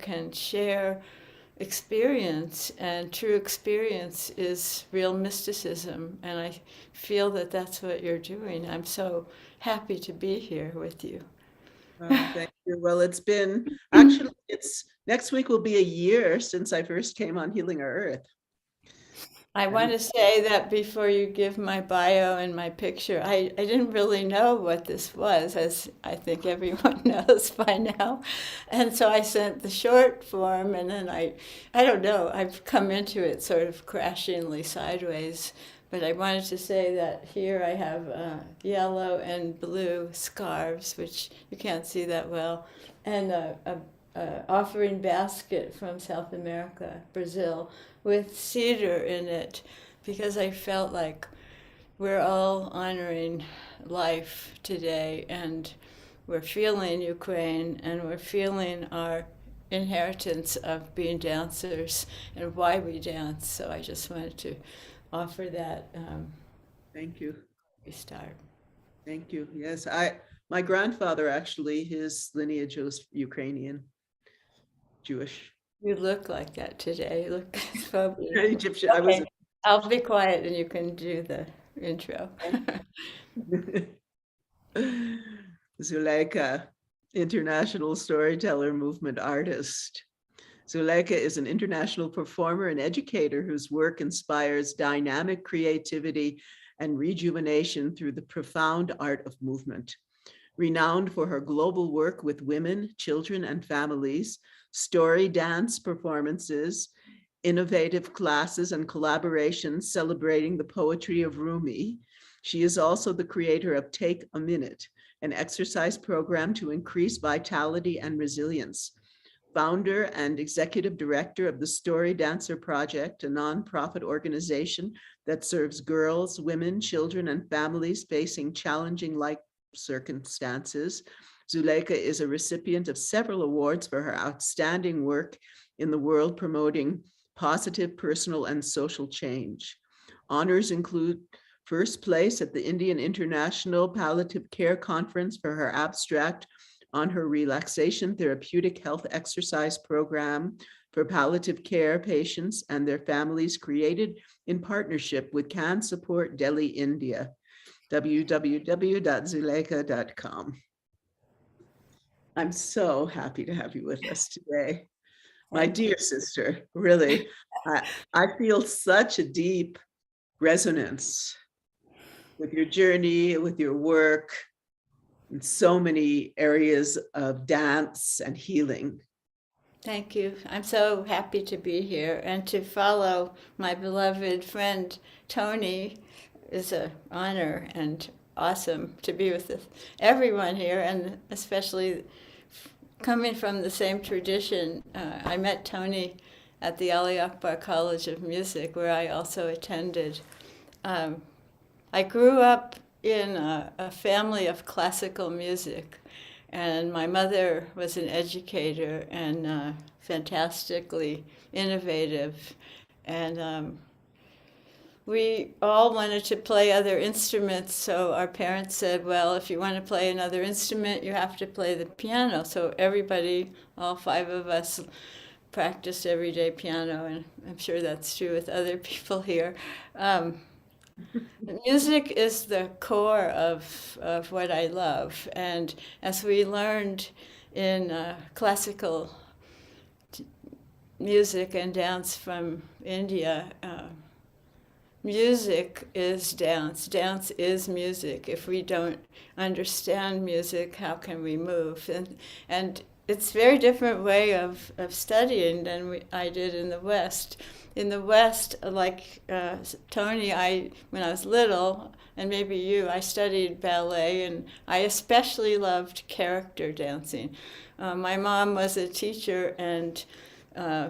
can share experience, and true experience is real mysticism, and I feel that that's what you're doing. I'm so happy to be here with you. Oh, thank you. Well, it's next week will be a year since I first came on Healing Our Earth. I want to say that before you give my bio and my picture, I didn't really know what this was, as I think everyone knows by now. And so I sent the short form, and then I don't know, I've come into it sort of crashingly sideways. But I wanted to say that here I have yellow and blue scarves, which you can't see that well, and a offering basket from South America, Brazil, with cedar in it, because I felt like we're all honoring life today, and we're feeling Ukraine, and we're feeling our inheritance of being dancers and why we dance. So I just wanted to offer that Thank you. we start. Thank you. Yes, my grandfather actually, his lineage was Ukrainian, Jewish. You look like that today. You look so beautiful. Egyptian. I was Okay, I'll be quiet and you can do the intro. Zuleika, international storyteller, movement artist. Zuleika is an international performer and educator whose work inspires dynamic creativity and rejuvenation through the profound art of movement. Renowned for her global work with women, children, and families, story dance performances, innovative classes, and collaborations celebrating the poetry of Rumi, she is also the creator of Take a Minute, an exercise program to increase vitality and resilience. Founder and executive director of the Story Dancer Project, a nonprofit organization that serves girls, women, children, and families facing challenging life circumstances. Zuleika is a recipient of several awards for her outstanding work in the world promoting positive personal and social change. Honors include first place at the Indian International Palliative Care Conference for her abstract on her relaxation therapeutic health exercise program for palliative care patients and their families, created in partnership with Can Support Delhi, India. www.zuleika.com. I'm so happy to have you with us today. My dear sister, really, I feel such a deep resonance with your journey, with your work, in so many areas of dance and healing. Thank you. I'm so happy to be here and to follow my beloved friend Tony is an honor and awesome to be with everyone here, and especially coming from the same tradition. I met Tony at the Ali Akbar College of Music, where I also attended. I grew up in a family of classical music, and my mother was an educator and fantastically innovative. And we all wanted to play other instruments, so our parents said, well, if you want to play another instrument, you have to play the piano. So everybody, all five of us, practiced everyday piano, and I'm sure that's true with other people here. Music is the core of what I love, and as we learned in classical music and dance from India, music is dance. Dance is music. If we don't understand music, how can we move? And it's a very different way of studying than I did in the West. In the West, like Tony, when I was little, and maybe you, I studied ballet, and I especially loved character dancing. My mom was a teacher, and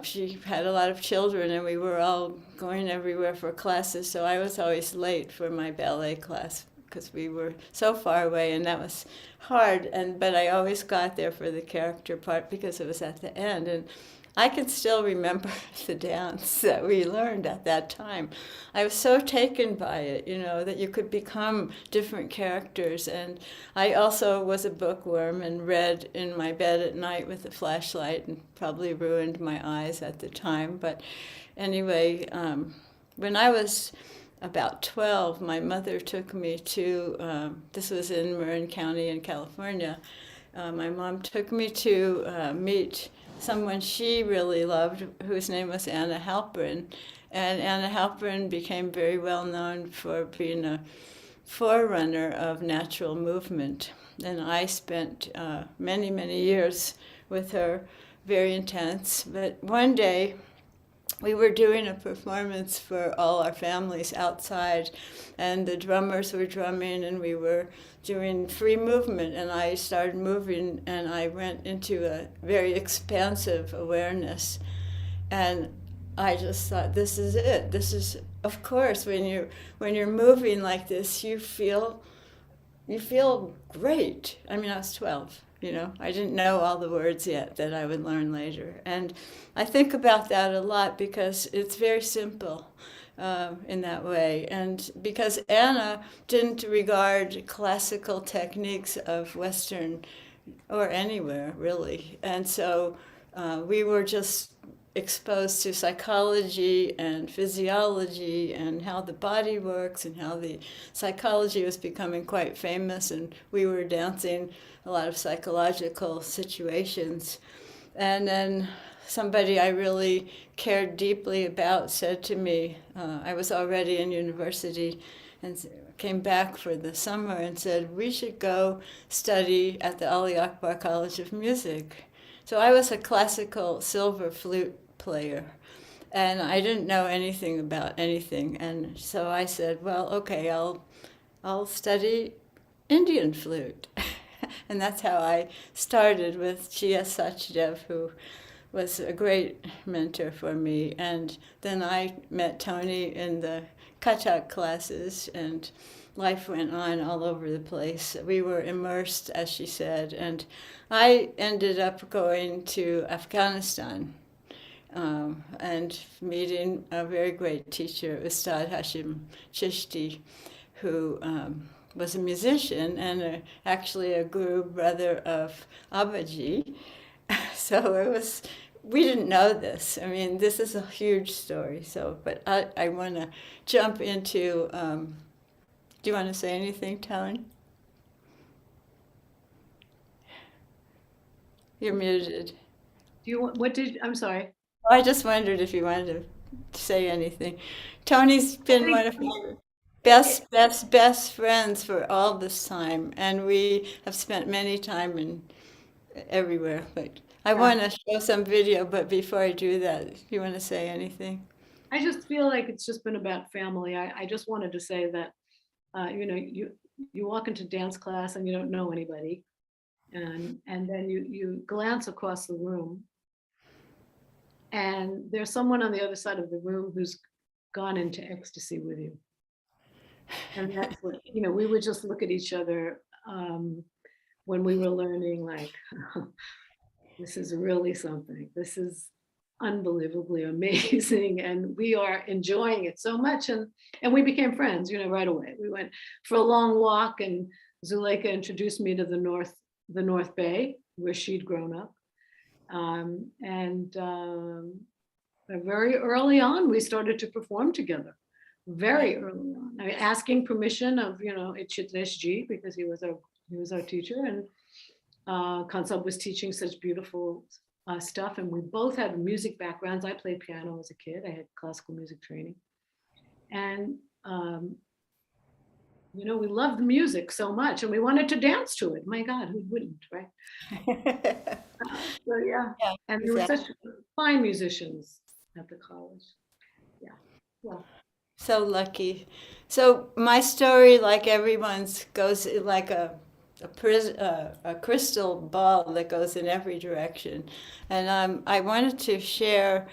she had a lot of children, and we were all going everywhere for classes, so I was always late for my ballet class because we were so far away, and that was hard. But I always got there for the character part because it was at the end. And I can still remember the dance that we learned at that time. I was so taken by it, that you could become different characters. And I also was a bookworm and read in my bed at night with a flashlight and probably ruined my eyes at the time. But anyway, when I was about 12, my mother took me to, this was in Marin County in California. My mom took me to meet someone she really loved, whose name was Anna Halpern. And Anna Halpern became very well known for being a forerunner of natural movement. And I spent many, many years with her, very intense. But one day, we were doing a performance for all our families outside, and the drummers were drumming, and we were doing free movement, and I started moving, and I went into a very expansive awareness. And I just thought, this is it. This is, of course, when you're moving like this, you feel great. I mean, I was 12. I didn't know all the words yet that I would learn later. And I think about that a lot because it's very simple in that way. And because Anna didn't regard classical techniques of Western or anywhere, really. And so we were just exposed to psychology and physiology and how the body works and how the psychology was becoming quite famous, and we were dancing a lot of psychological situations. And then somebody I really cared deeply about said to me, I was already in university and came back for the summer, and said, we should go study at the Ali Akbar College of Music. So I was a classical silver flute player, and I didn't know anything about anything. And so I said, well, okay, I'll study Indian flute. And that's how I started with G.S. Sachdev, who was a great mentor for me. And then I met Tony in the Kathak classes, and life went on all over the place. We were immersed, as she said, and I ended up going to Afghanistan and meeting a very great teacher, Ustad Hashim Chishti, who was a musician and actually a guru brother of Abaji. So we didn't know this. I mean, this is a huge story. But I want to jump into, do you want to say anything, Tone? You're muted. I'm sorry. I just wondered if you wanted to say anything. Tony's been one of my best friends for all this time, and we have spent many time everywhere. But I want to show some video, but before I do that, if you want to say anything. I just feel like it's just been about family. I just wanted to say that, you walk into dance class and you don't know anybody, and then you glance across the room, and there's someone on the other side of the room who's gone into ecstasy with you. And that's what, we would just look at each other when we were learning, like, this is really something. This is unbelievably amazing, and we are enjoying it so much. And we became friends, right away. We went for a long walk, and Zuleika introduced me to the North Bay, where she'd grown up. Very early on, we started to perform together. Very early on, asking permission of HKST, because he was our teacher, and Kansab was teaching such beautiful stuff, and we both had music backgrounds. I played piano as a kid. I had classical music training, and we loved the music so much, and we wanted to dance to it. My God, who wouldn't, right? So yeah, and they were such fine musicians at the college. Yeah, well. So lucky. So my story, like everyone's, goes like a crystal ball that goes in every direction. And I wanted to share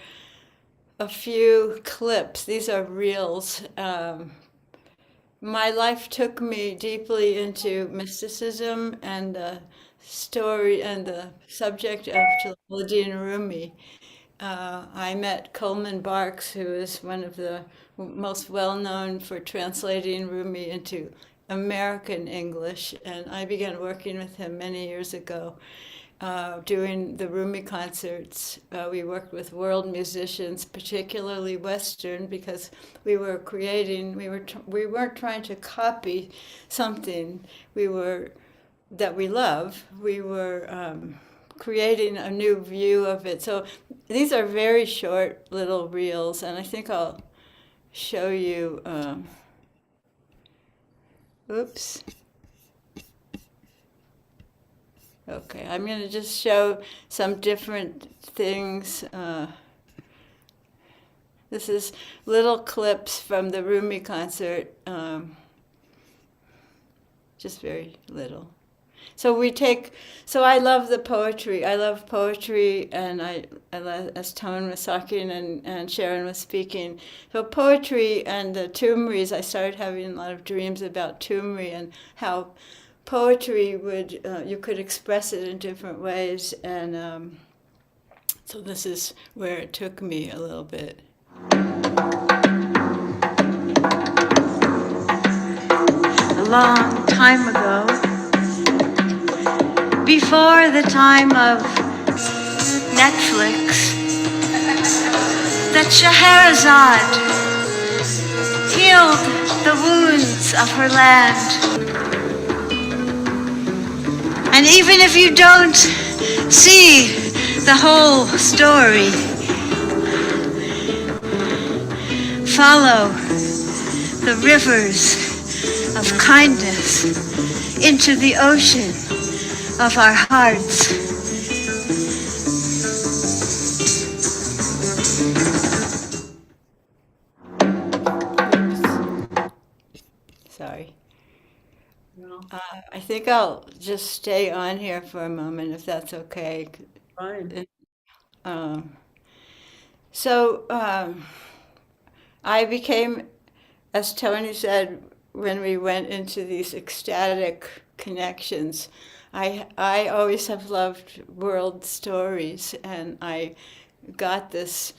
a few clips. These are reels. my life took me deeply into mysticism and the story and the subject of Jalaluddin Rumi. I met Coleman Barks, who is one of the most well-known for translating Rumi into American English, and I began working with him many years ago, doing the Rumi concerts. We worked with world musicians, particularly Western, because we were creating. We weren't trying to copy something that we love. We were creating a new view of it. So these are very short little reels, and I think I'll show you. Oops. Okay, I'm going to just show some different things. This is little clips from the Rumi concert, just very little. So I love the poetry. I love poetry, and as Tone was talking and Sharon was speaking. So poetry and the Tumris, I started having a lot of dreams about Tumri and how poetry you could express it in different ways. And so this is where it took me a little bit. A long time ago, before the time of Netflix, that Scheherazade healed the wounds of her land. And even if you don't see the whole story, follow the rivers of kindness into the ocean of our hearts. Sorry. No. I think I'll just stay on here for a moment, if that's okay. Fine. So I became, as Tony said, when we went into these ecstatic connections, I always have loved world stories, and I got this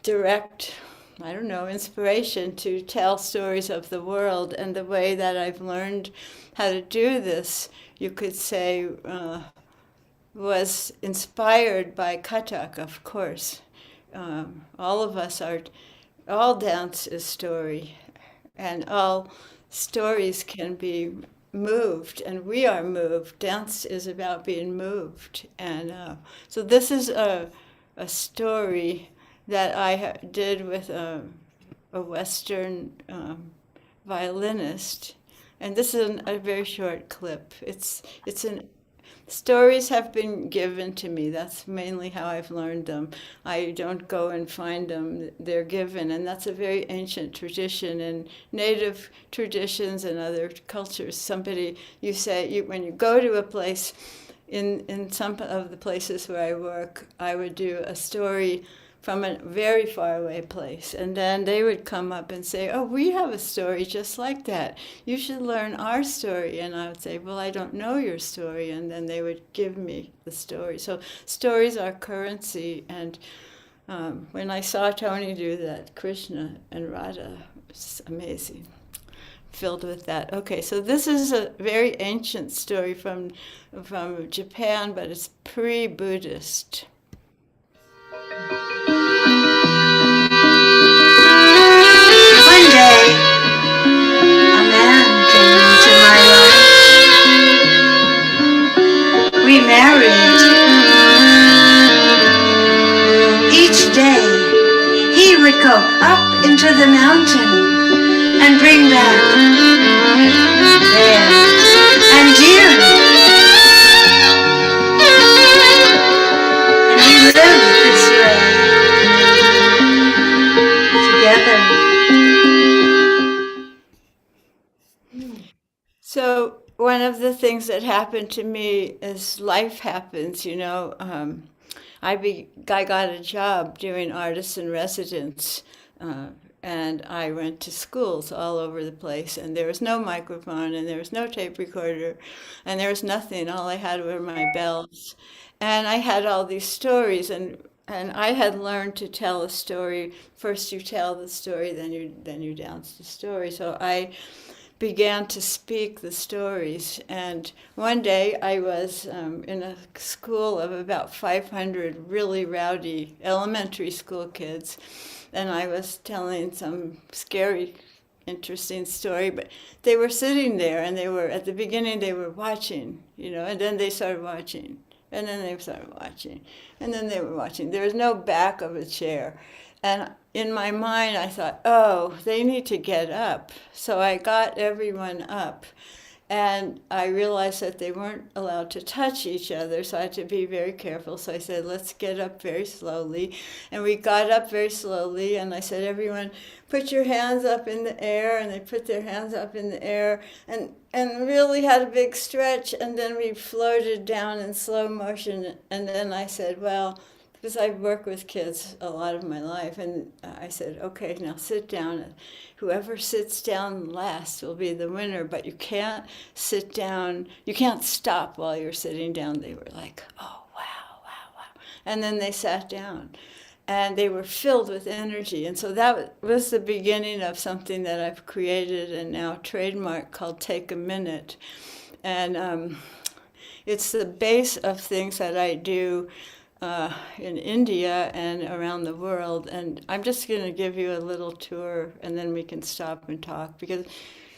direct, I don't know, inspiration to tell stories of the world. And the way that I've learned how to do this, you could say, was inspired by Kathak, of course. All of us all dance is story, and all stories can be moved, and we are moved. Dance is about being moved. And so this is a story that I did with a Western violinist, and this is a very short clip. Stories have been given to me. That's mainly how I've learned them. I don't go and find them. They're given, and that's a very ancient tradition in native traditions and other cultures. When you go to a place, in some of the places where I work, I would do a story from a very far away place, and then they would come up and say, "Oh, we have a story just like that. You should learn our story." And I would say, "Well, I don't know your story," and then they would give me the story. So stories are currency, and when I saw Tony do that, Krishna and Radha, it's amazing, filled with that. Okay, so this is a very ancient story from Japan, but it's pre-Buddhist. One day, a man came into my life. We married. Each day, he would go up into the mountain and bring back bear and deer. And we lived this way together. So one of the things that happened to me is life happens, I got a job doing artist in residence and I went to schools all over the place, and there was no microphone, and there was no tape recorder, and there was nothing. All I had were my bells, and I had all these stories, and I had learned to tell a story. First, you tell the story, then you dance the story. So I began to speak the stories. And one day I was in a school of about 500 really rowdy elementary school kids, and I was telling some scary, interesting story, but they were sitting there, and at the beginning they were watching, and then they started watching. And then they started watching. And then they were watching. There was no back of a chair. And in my mind, I thought, oh, they need to get up. So I got everyone up. And I realized that they weren't allowed to touch each other, so I had to be very careful. So I said, let's get up very slowly. And we got up very slowly, and I said, everyone, put your hands up in the air. And they put their hands up in the air and really had a big stretch. And then we floated down in slow motion. And then I said, well, because I've worked with kids a lot of my life, and I said, okay, now sit down. And whoever sits down last will be the winner, but you can't sit down, you can't stop while you're sitting down. They were like, oh, wow, wow, wow. And then they sat down, and they were filled with energy. And so that was the beginning of something that I've created and now trademarked called Take a Minute. And it's the base of things that I do in India and around the world. And I'm just going to give you a little tour, and then we can stop and talk, because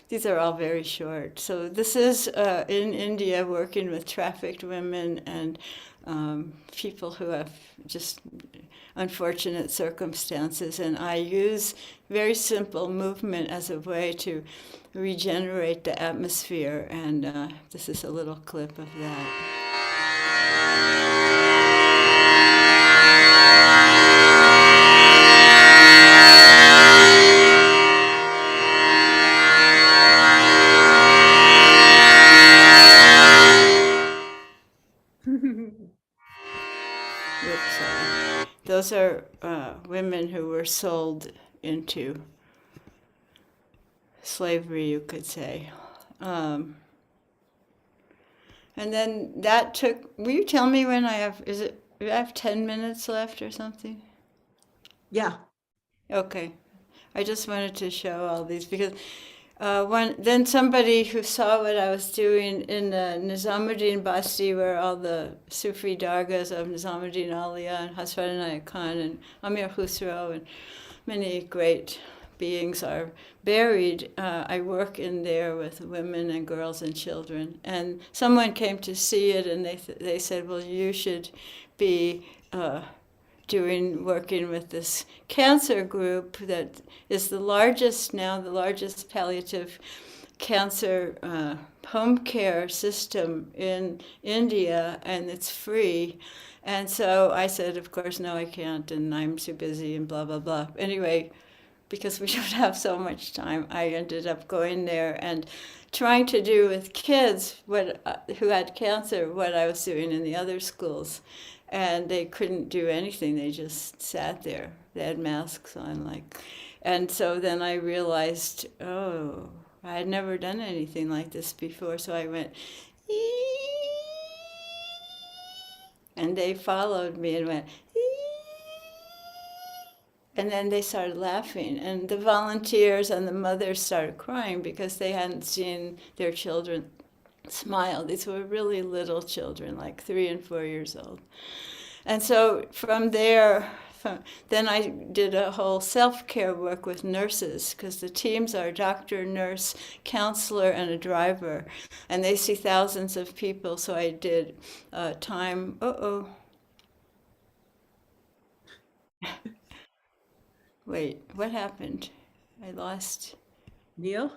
these are all very short. So this is in India, working with trafficked women and people who have just unfortunate circumstances. And I use very simple movement as a way to regenerate the atmosphere. And this is a little clip of that. Those are women who were sold into slavery, you could say. And then that took, will you tell me when I have 10 minutes left or something? Yeah. Okay. I just wanted to show all these, because then somebody who saw what I was doing in the Nizamuddin Basti, where all the Sufi dargahs of Nizamuddin Auliya and Hazrat Inayat Khan and Amir Khusro and many great beings are buried, I work in there with women and girls and children. And someone came to see it, and they said, well, you should be working with this cancer group that is the largest palliative cancer home care system in India, and it's free. And so I said, of course, no, I can't, and I'm too busy, and blah, blah, blah. Anyway, because we don't have so much time, I ended up going there and trying to do with kids who had cancer what I was doing in the other schools. And they couldn't do anything. They just sat there. They had masks on, and so then I realized, oh, I had never done anything like this before. So I went, ee, and they followed me and went, and then they started laughing, and the volunteers and the mothers started crying because they hadn't seen their children smile. These were really little children, like 3 and 4 years old. And so from there, then I did a whole self-care work with nurses, because the teams are doctor, nurse, counselor, and a driver. And they see thousands of people, so I did time, Wait, what happened? I lost. Neil?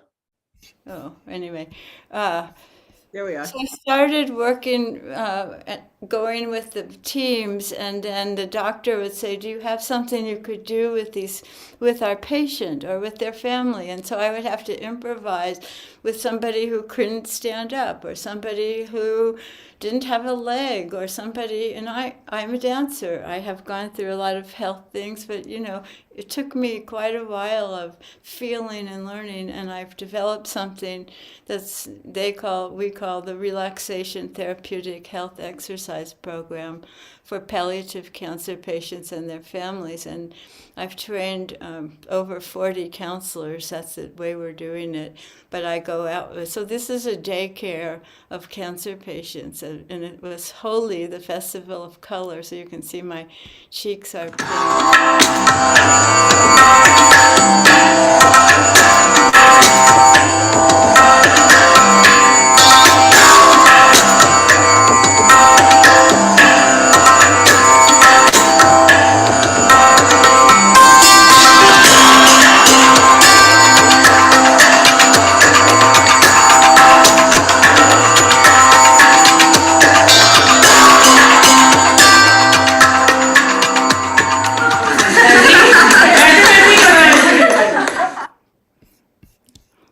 Oh, anyway. There we are. So I started working, going with the teams, and then the doctor would say, do you have something you could do with our patient or with their family? And so I would have to improvise with somebody who couldn't stand up, or somebody who didn't have a leg, or somebody, and I'm a dancer. I have gone through a lot of health things, but it took me quite a while of feeling and learning, and I've developed something we call the Relaxation Therapeutic Health Exercise Program for palliative cancer patients and their families. And I've trained over 40 counselors. That's the way we're doing it. But I go out. So this is a daycare of cancer patients. And it was Holi, the Festival of Color. So you can see my cheeks are pink.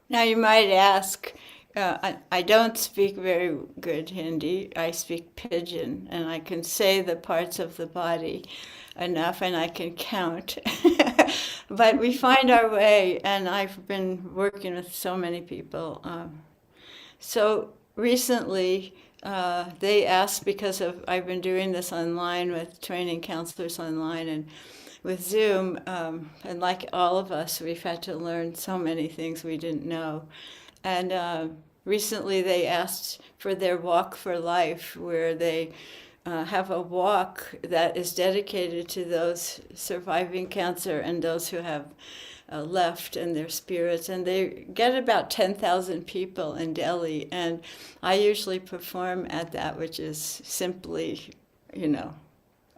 Now you might ask, I don't speak very good Hindi. I speak Pidgin, and I can say the parts of the body enough, and I can count. But we find our way, and I've been working with so many people. So recently, they asked, because I've been doing this online with training counselors online and with Zoom, and like all of us, we've had to learn so many things we didn't know. And recently they asked for their Walk for Life, where they have a walk that is dedicated to those surviving cancer and those who have left and their spirits. And they get about 10,000 people in Delhi. And I usually perform at that, which is simply,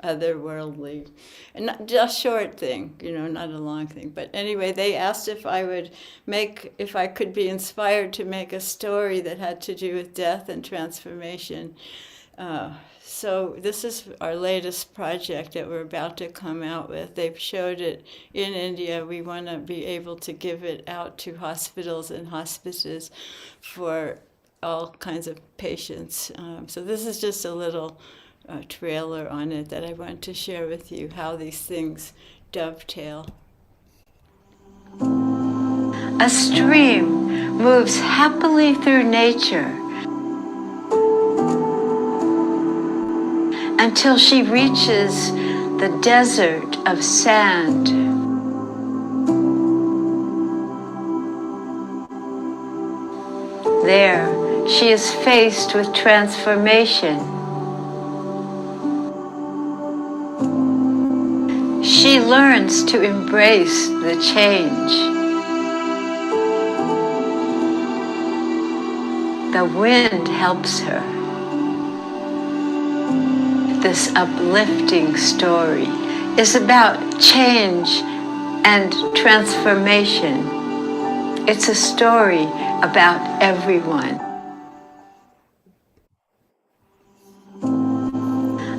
otherworldly, and not just short thing, not a long thing. But anyway, they asked if I could be inspired to make a story that had to do with death and transformation. So this is our latest project that we're about to come out with. They've showed it in India. We want to be able to give it out to hospitals and hospices for all kinds of patients. So this is just a little trailer on it that I want to share with you, how these things dovetail. A stream moves happily through nature until she reaches the desert of sand. There, she is faced with transformation. She learns to embrace the change. The wind helps her. This uplifting story is about change and transformation. It's a story about everyone.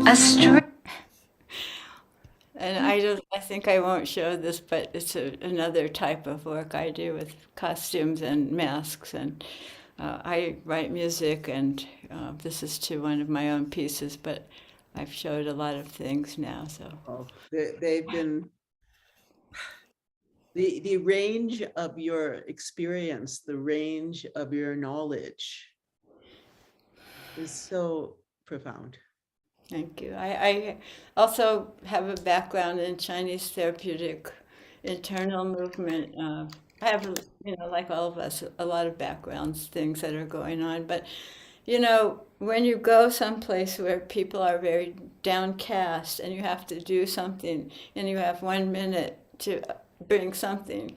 A stream. And I think I won't show this, but it's another type of work I do with costumes and masks. And I write music, and this is to one of my own pieces, but I've showed a lot of things now. So they've been, the range of your experience, the range of your knowledge is so profound. Thank you. I also have a background in Chinese therapeutic internal movement. I have, like all of us, a lot of backgrounds, things that are going on. But, when you go someplace where people are very downcast and you have to do something and you have 1 minute to bring something,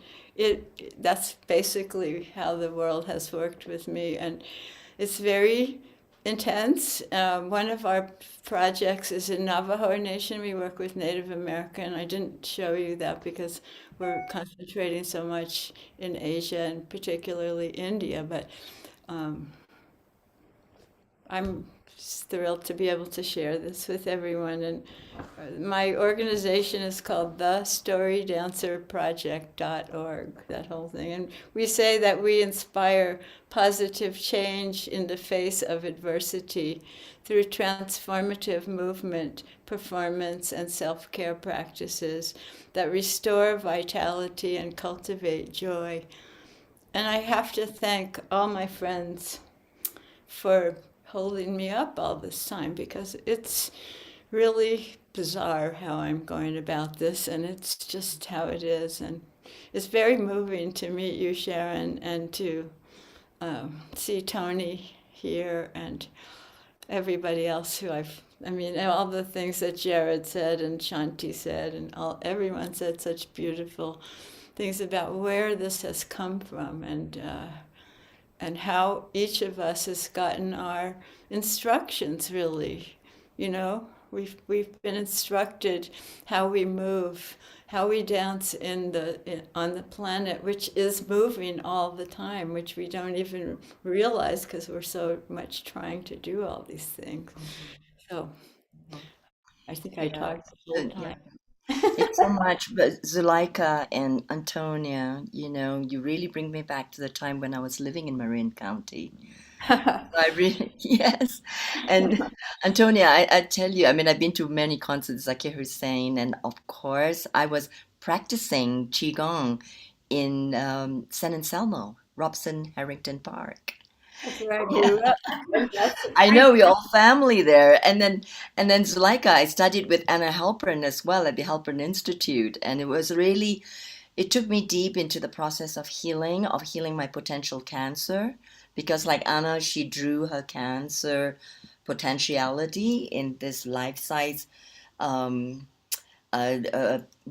that's basically how the world has worked with me. And it's very intense. One of our projects is in Navajo Nation. We work with Native American. I didn't show you that because we're concentrating so much in Asia and particularly India, but I'm just thrilled to be able to share this with everyone. And my organization is called the StoryDancerProject.org, that whole thing. And we say that we inspire positive change in the face of adversity through transformative movement, performance, and self-care practices that restore vitality and cultivate joy. And I have to thank all my friends for holding me up all this time, because it's really bizarre how I'm going about this, and it's just how it is. And it's very moving to meet you, Sharon, and to see Tony here and everybody else who I mean, all the things that Jared said and Shanti said, and everyone said such beautiful things about where this has come from, and how each of us has gotten our instructions, really. You know, we've been instructed how we move, how we dance on the planet, which is moving all the time, which we don't even realize because we're so much trying to do all these things. So I think I Yeah, talked the whole yeah. time. It's so much, but Zuleika and Antonia, you really bring me back to the time when I was living in Marin County. I really, yes. And Antonia, I tell you, I mean, I've been to many concerts, Zakir Hussain, and of course, I was practicing Qigong in San Anselmo, Robson Harrington Park. That's where I Yeah. grew up. And that's I know we're all family there. And then Zuleika, I studied with Anna Halpern as well at the Halpern Institute. And it took me deep into the process of healing my potential cancer. Because like Anna, she drew her cancer potentiality in this life-size um,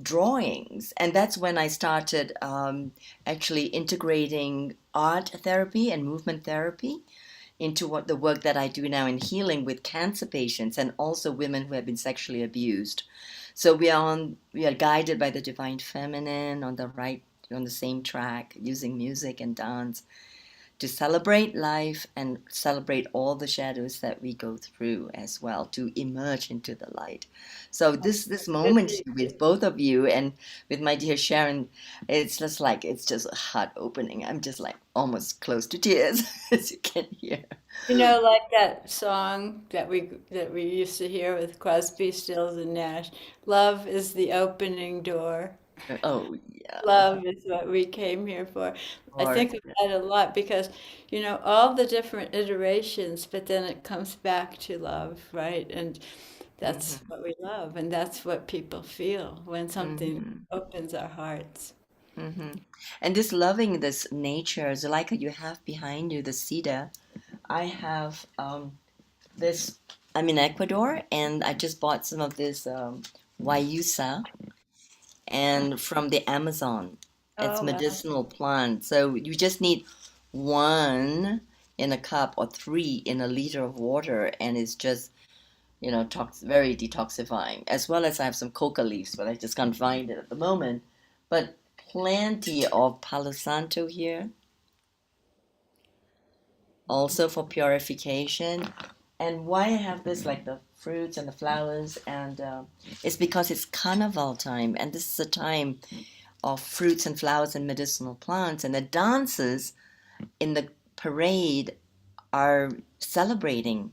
drawings. And that's when I started actually integrating art therapy and movement therapy into the work that I do now in healing with cancer patients and also women who have been sexually abused. So we are guided by the divine feminine on the same track, using music and dance to celebrate life and celebrate all the shadows that we go through as well, to emerge into the light. So this moment here with both of you and with my dear Sharon, it's just heart opening. I'm just like almost close to tears, as you can hear. You know, like that song that we used to hear with Crosby, Stills, and Nash. Love is the opening door. Oh yeah, Love is what we came here for. of I course. think of that a lot because, all the different iterations, but then it comes back to love, right? And that's Hmm. what we love, and that's what people feel when something Hmm. opens our hearts. Hmm. And this loving this nature, Zuleika, you have behind you the cedar. I have this. I'm in Ecuador, and I just bought some of this Wayusa and from the Amazon. It's Oh, wow. medicinal plant. So you just need one in a cup or three in a liter of water, and it's just very detoxifying. As well as I have some coca leaves, but I just can't find it at the moment. But plenty of Palo Santo here, also for purification. And why I have this, like the fruits and the flowers, and it's because it's carnival time, and this is a time of fruits and flowers and medicinal plants, and the dances in the parade are celebrating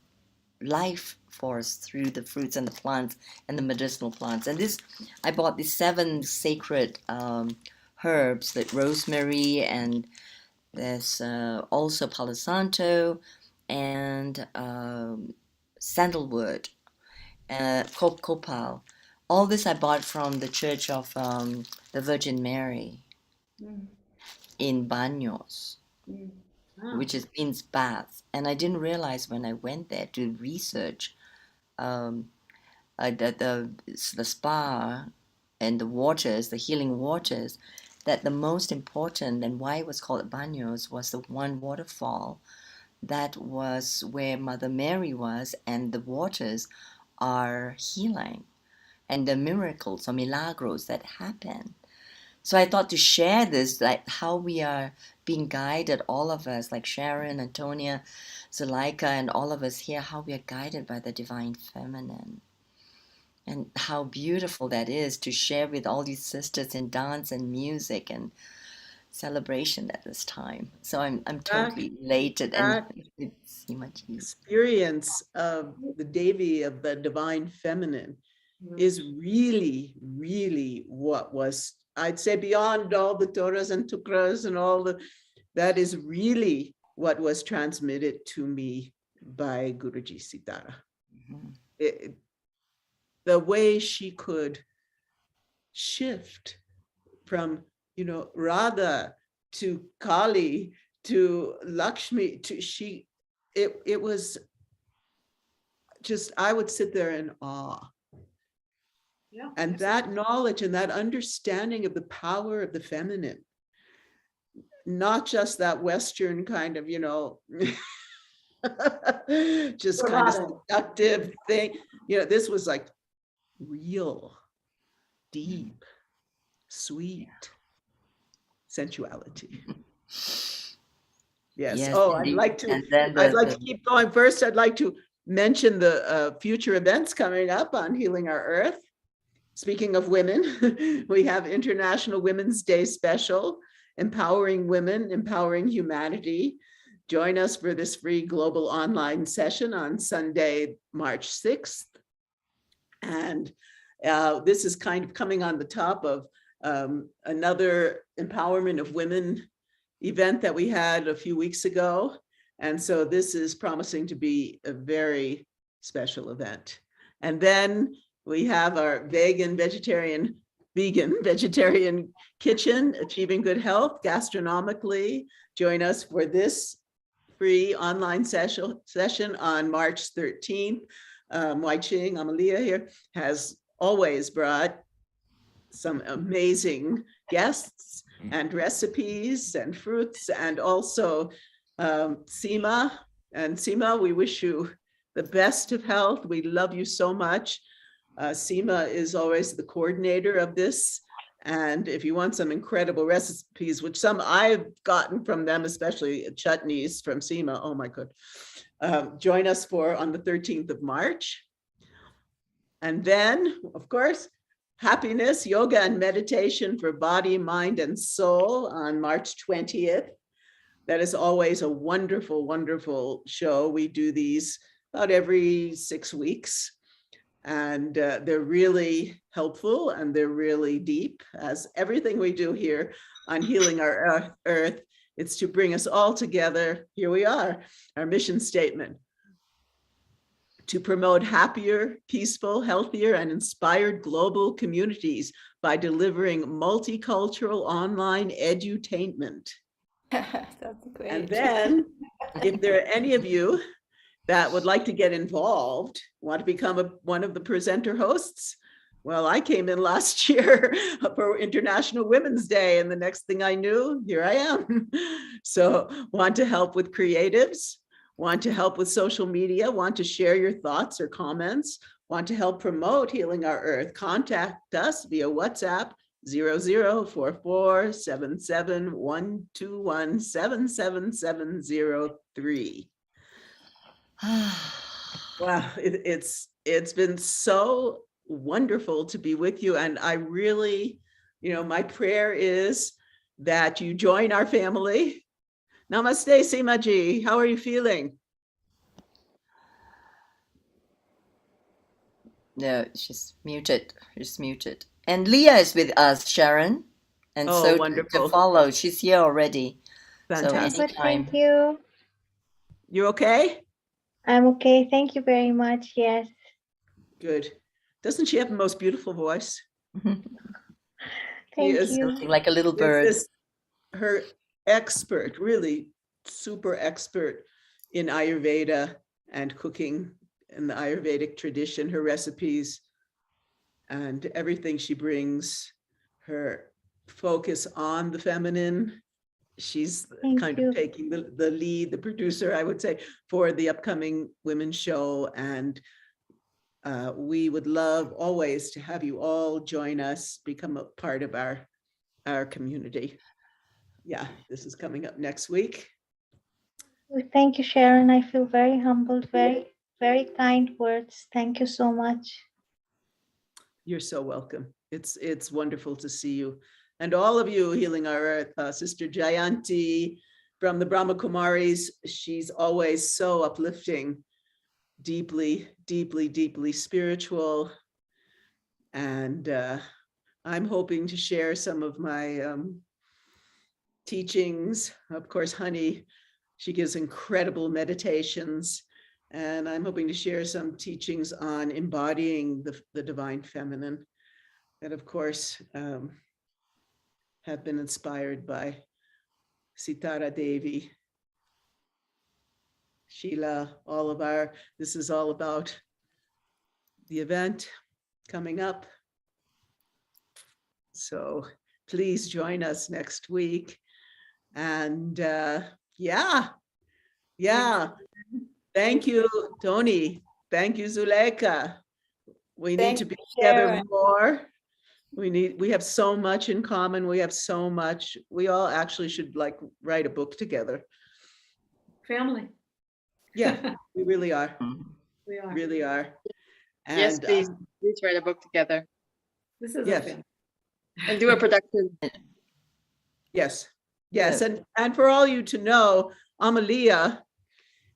life force through the fruits and the plants and the medicinal plants. And this, I bought these 7 sacred herbs, that rosemary, and there's also Palo Santo and sandalwood, copal. All this I bought from the Church of the Virgin Mary Mm, in Baños, mm. Ah, which means bath. And I didn't realize when I went there to research um, the spa and the waters, the healing waters, that the most important and why it was called Baños was the one waterfall that was where Mother Mary was, and the waters are healing and the miracles or milagros that happen. So I thought to share this, like how we are being guided, all of us, like Sharon, Antonia, Zuleika, and all of us here, how we are guided by the divine feminine. And how beautiful that is to share with all these sisters in dance and music and celebration at this time. So I'm totally elated, and That it's Simaji. experience of the Devi, of the divine feminine, is really, really what was, I'd say, beyond all the Torahs and Tukras and all the, that is really what was transmitted to me by Guruji Sitara. Mhm. The way she could shift from, Radha to Kali to Lakshmi to it was just, I would sit there in awe. Yeah. And that knowledge and that understanding of the power of the feminine, not just that Western kind of, just kind of seductive thing. This was like real, deep, sweet sensuality. Yes. Yes, Oh, indeed. And then the keep going. First, I'd like to mention the future events coming up on Healing Our Earth. Speaking of women, we have International Women's Day special, Empowering Women, Empowering Humanity. Join us for this free global online session on Sunday, March 6th. And this is kind of coming on the top of another Empowerment of Women event that we had a few weeks ago. And so this is promising to be a very special event. And then we have our vegan vegetarian kitchen, Achieving Good Health gastronomically. Join us for this free online session on March 13th. Wai Ching, Amalia here, has always brought some amazing guests and recipes and fruits, and also Seema. And Seema, we wish you the best of health. We love you so much. Seema is always the coordinator of this. And if you want some incredible recipes, which some I've gotten from them, especially chutneys from Seema, oh my God, join us on the 13th of March. And then, of course, happiness, yoga, and meditation for body, mind, and soul on March 20th. That is always a wonderful, wonderful show. We do these about every 6 weeks. And they're really helpful and they're really deep, as everything we do here on Healing Our Earth. It's to bring us all together. Here we are, our mission statement: to promote happier, peaceful, healthier, and inspired global communities by delivering multicultural online edutainment. That's great. And then, if there are any of you that would like to get involved, want to become one of the presenter hosts, well, I came in last year for International Women's Day, and the next thing I knew, here I am. So want to help with creatives, want to help with social media, want to share your thoughts or comments, want to help promote Healing Our Earth, contact us via WhatsApp 00447712177703. Wow, it's been so wonderful to be with you. And I really, my prayer is that you join our family. Namaste, Seemaji. How are you feeling? No, she's muted. She's muted. And Leah is with us, Sharon. And Oh, so wonderful. to follow, she's here already. Fantastic. So But anytime. thank you. You okay? I'm okay. Thank you very much. Yes. Good. Doesn't she have the most beautiful voice? Thank is you. Looking like a little bird. Her expert, really super expert in Ayurveda and cooking in the Ayurvedic tradition, her recipes and everything she brings, her focus on the feminine. She's Thank kind you. of taking the lead, the producer, I would say, for the upcoming women's show. And we would love always to have you all join us, become a part of our our community. Yeah, this is coming up next week. Thank you, Sharon. I feel very humbled, very, very kind words. Thank you so much. You're so welcome. It's wonderful to see you. And all of you, Healing Our Earth, Sister Jayanti from the Brahma Kumaris, she's always so uplifting, deeply, deeply, deeply spiritual. And I'm hoping to share some of my teachings. Of course, Honey, she gives incredible meditations. And I'm hoping to share some teachings on embodying the divine feminine that, of course, have been inspired by Sitara Devi, Sheila, this is all about the event coming up. So please join us next week. And yeah. Thank you, Tony. Thank you, Zuleika. We need to be together more. We have so much in common. We have so much. We all actually should like write a book together. Family. Yeah, we really are. We are. Really are. And, yes, please write a book together. This is yes. a family. And do a production. Yes. And for all you to know, Amalia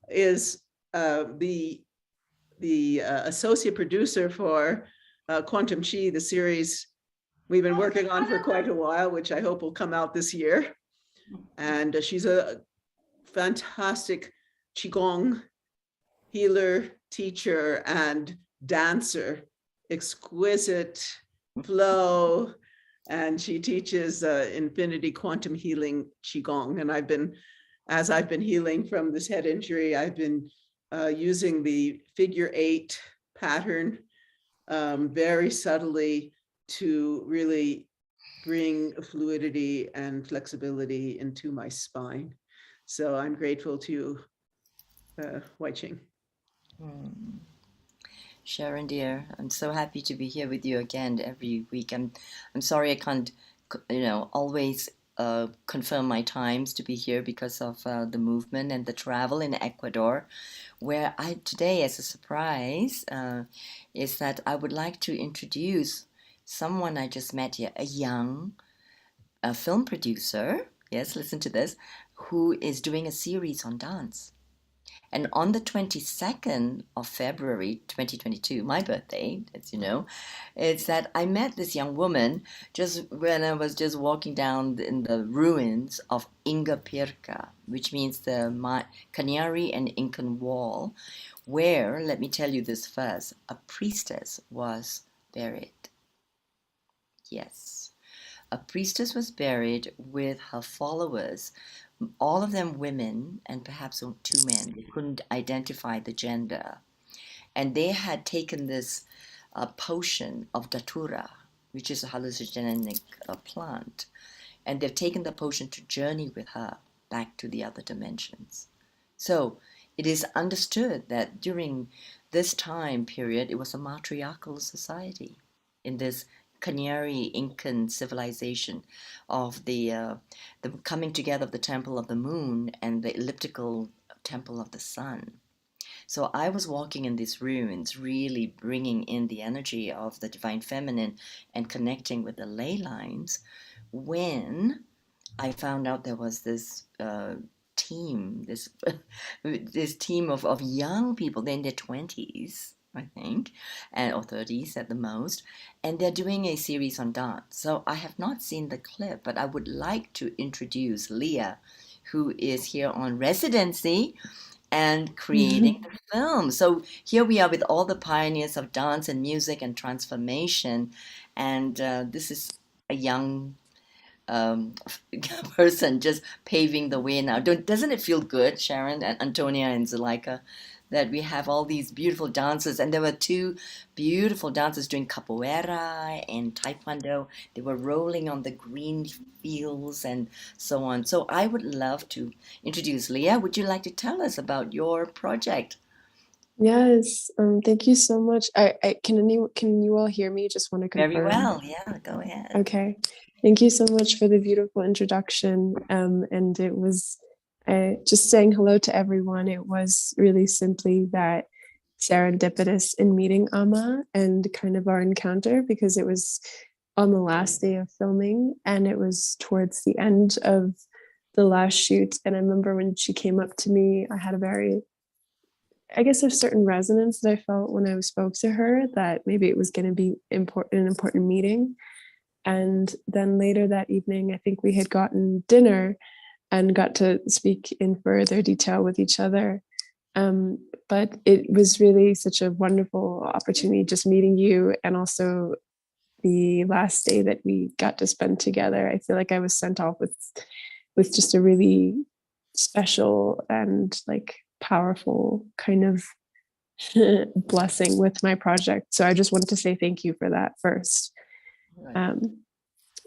is the associate producer for Quantum Chi, the series we've been working on for quite a while, which I hope will come out this year. And she's a fantastic Qigong healer, teacher, and dancer, exquisite flow. And she teaches infinity quantum healing Qigong. And as I've been healing from this head injury, I've been using the figure 8 pattern very subtly to really bring fluidity and flexibility into my spine. So I'm grateful to you, Wai Ching. Sharon, dear, I'm so happy to be here with you again every week. I'm sorry I can't, always confirm my times to be here because of the movement and the travel in Ecuador, where today, as a surprise, is that I would like to introduce someone I just met here, a young film producer, yes, listen to this, who is doing a series on dance. And on the 22nd of February 2022, my birthday, as you know, it's that I met this young woman just when I was just walking down in the ruins of Ingapirca, which means the Canary and Incan wall, where, let me tell you this first, a priestess was buried. Yes, a priestess was buried with her followers, all of them women and perhaps 2 men. They couldn't identify the gender. And they had taken this potion of datura, which is a hallucinogenic plant. And they've taken the potion to journey with her back to the other dimensions. So it is understood that during this time period, it was a matriarchal society in this Canary Incan civilization of the coming together of the temple of the moon and the elliptical temple of the sun. So I was walking in these ruins, really bringing in the energy of the divine feminine and connecting with the ley lines, when I found out there was this team, this team of young people. They're in their 20s, I think, or 30s at the most, and they're doing a series on dance. So I have not seen the clip, but I would like to introduce Leah, who is here on residency and creating the film. So here we are with all the pioneers of dance and music and transformation, and this is a young person just paving the way now. Doesn't it feel good, Sharon and Antonia and Zuleika, that we have all these beautiful dancers? And there were 2 beautiful dancers doing capoeira and taekwondo. They were rolling on the green fields and so on. So I would love to introduce Leah. Would you like to tell us about your project? Yes, thank you so much. Can you all hear me? Just want to Very confirm. well. Yeah, go ahead. Okay. Thank you so much for the beautiful introduction. And it was just saying hello to everyone. It was really simply that serendipitous in meeting Amma and kind of our encounter, because it was on the last day of filming and it was towards the end of the last shoot. And I remember when she came up to me, I had a very, I guess, a certain resonance that I felt when I spoke to her, that maybe it was going to be an important meeting. And then later that evening, I think we had gotten dinner and got to speak in further detail with each other. But it was really such a wonderful opportunity just meeting you, and also the last day that we got to spend together. I feel like I was sent off with just a really special and like powerful kind of blessing with my project. So I just wanted to say thank you for that first. Right.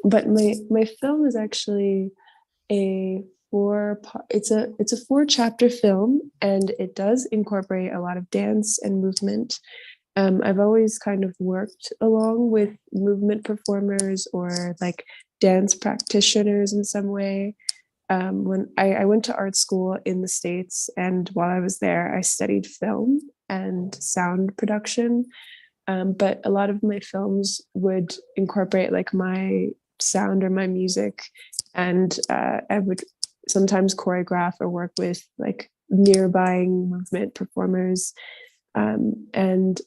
But my film is actually a it's a 4-chapter film, and it does incorporate a lot of dance and movement. I've always kind of worked along with movement performers or like dance practitioners in some way. When I went to art school in the States, and while I was there, I studied film and sound production. But a lot of my films would incorporate like my sound or my music, and I would sometimes choreograph or work with like nearby movement performers. And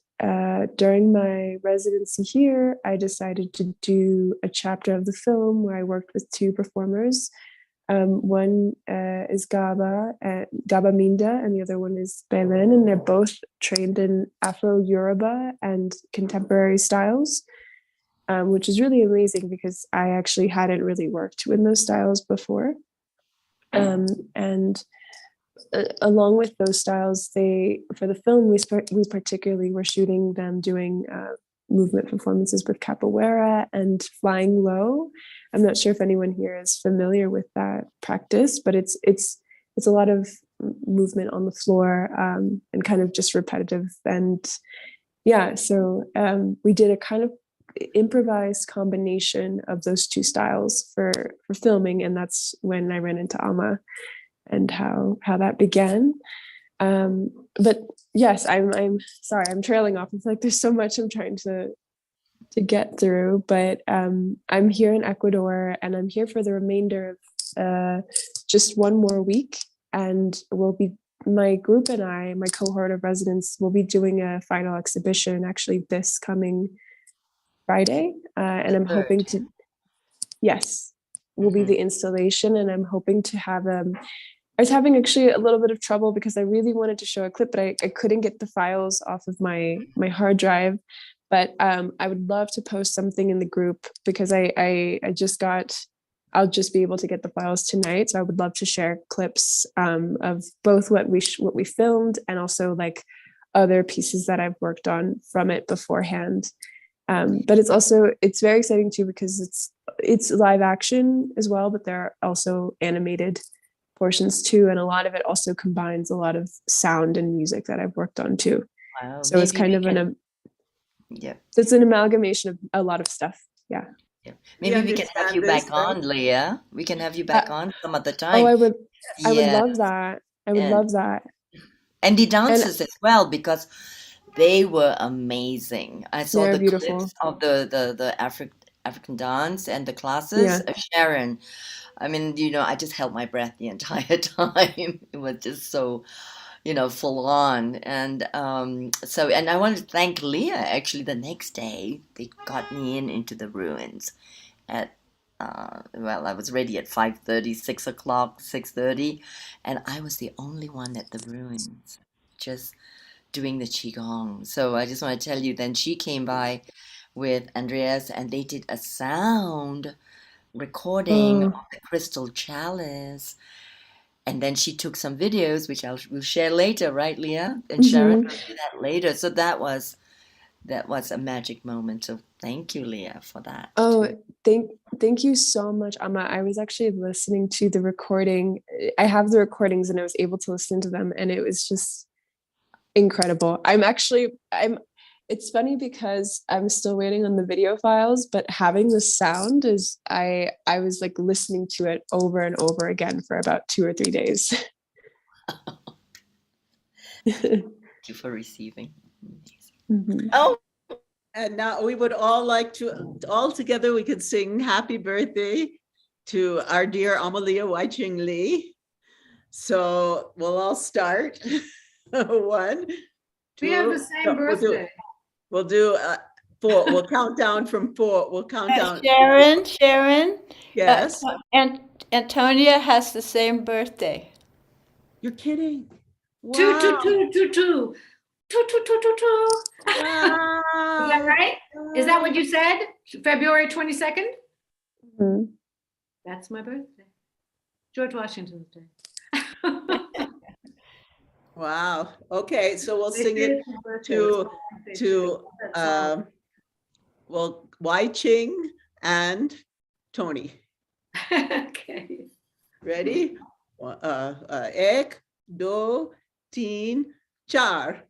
during my residency here, I decided to do a chapter of the film where I worked with 2 performers. One is Gaba Minda, and the other one is Belen, and they're both trained in Afro-Yoruba and contemporary styles, which is really amazing because I actually hadn't really worked in those styles before. And along with those styles, for the film, we particularly were shooting them doing movement performances with capoeira and flying low. I'm not sure if anyone here is familiar with that practice, but it's a lot of movement on the floor, and kind of just repetitive. And yeah, so we did a kind of improvised combination of those 2 styles for filming, and that's when I ran into Amma and how that began. But yes, I'm sorry, I'm trailing off. It's like there's so much I'm trying to get through, but I'm here in Ecuador, and I'm here for the remainder of just 1 more week, and my group and my cohort of residents will be doing a final exhibition actually this coming Friday, and I'm hoping to, yes, will be the installation, and I'm hoping to have I was having actually a little bit of trouble because I really wanted to show a clip, but I couldn't get the files off of my hard drive. But I would love to post something in the group because I just I'll just be able to get the files tonight. So I would love to share clips of both what we filmed and also like other pieces that I've worked on from it beforehand. But it's very exciting too because it's live action as well, but there are also animated portions too, and a lot of it also combines a lot of sound and music that I've worked on too. Wow. So it's kind of it's an amalgamation of a lot of stuff. Yeah. Maybe we can have you back on, Leah. We can have you back on some other time. Oh, I would love that. I would love that. And the dancers as well, because they were amazing. I saw the beautiful clips of the African dance and the classes. Sharon, I mean, I just held my breath the entire time. It was just so, full on. And and I wanted to thank Leah. Actually, the next day, they got me into the ruins at, I was ready at 5:30, 6 o'clock, 6:30. And I was the only one at the ruins, just doing the Qigong. So I just want to tell you, then she came by with Andreas and they did a sound recording of the crystal chalice, and then she took some videos which we'll share later, right, Leah? And Sharon will do that later. So that was a magic moment. So thank you, Leah, for that. Thank you so much, Amma. I was actually listening to the recording. I have the recordings and I was able to listen to them, and it was just incredible. It's funny because I'm still waiting on the video files, but having the sound is, I was like listening to it over and over again for about 2 or 3 days. Thank you for receiving. Mhm. Oh, And now we would all like to, all together, we could sing happy birthday to our dear Amalia Wai-Ching Lee. So we'll all start. 1, 2. We have the same birthday. We'll do 4. We'll count down from 4. We'll count down. Sharon. Yes. And Antonia has the same birthday. You're kidding. Two, Wow. two, two, two, two. Two, two, two, two, two. Is that Wow. right? Is that what you said? February 22nd? Mhm. That's my birthday. George Washington's Day. Wow. Okay, so we'll This sing it is my birthday. to That song. well, Wai-Ching and Tony. Okay. Ready? Ek, do, teen, char.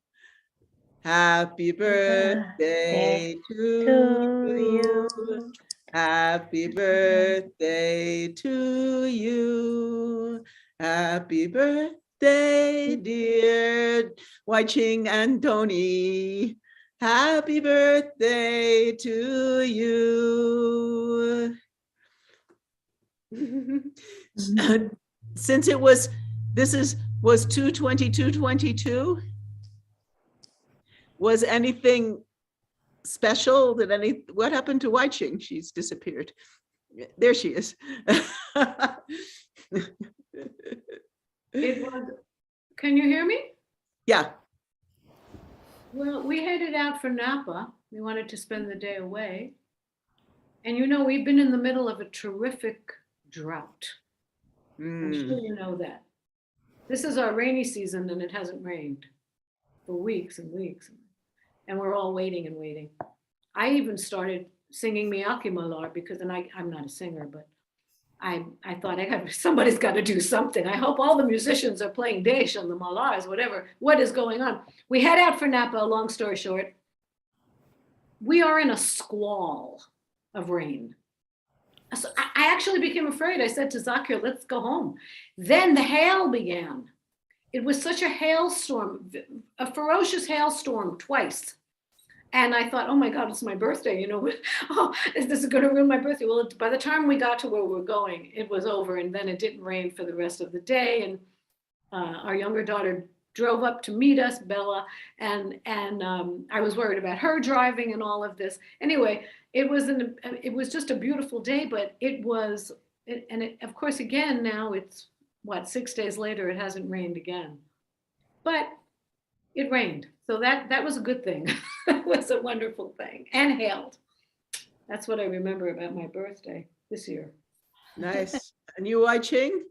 Happy birthday to you. Happy birthday to you. Happy birthday, dear Wai-Ching and Tony. Happy birthday to you. Since it was, was 2/22/22, was anything special? What happened to Wai-Ching? She's disappeared. There she is. It was, can you hear me? Yeah. Well, we headed out for Napa. We wanted to spend the day away. And you know, we've been in the middle of a terrific drought. I'm sure you know that. This is our rainy season and it hasn't rained for weeks and weeks. And we're all waiting and waiting. I even started singing Miyake Malar because, and I'm not a singer, but I thought somebody's got to do something. I hope all the musicians are playing Desh on the Malars, whatever. What is going on? We head out for Napa, long story short. We are in a squall of rain. So I actually became afraid. I said to Zakir, let's go home. Then the hail began. It was such a hailstorm, a ferocious hailstorm twice. And I thought, oh my God, it's my birthday. You know, oh, is this going to ruin my birthday? Well, by the time we got to where we were going, it was over. And then it didn't rain for the rest of the day. And our younger daughter drove up to meet us, Bella. And I was worried about her driving and all of this. Anyway, it was just a beautiful day, but of course, again, now it's what, 6 days later, it hasn't rained again. But it rained. So that was a good thing. It was a wonderful thing. And hailed. That's what I remember about my birthday this year. Nice. And you, Wai-Ching?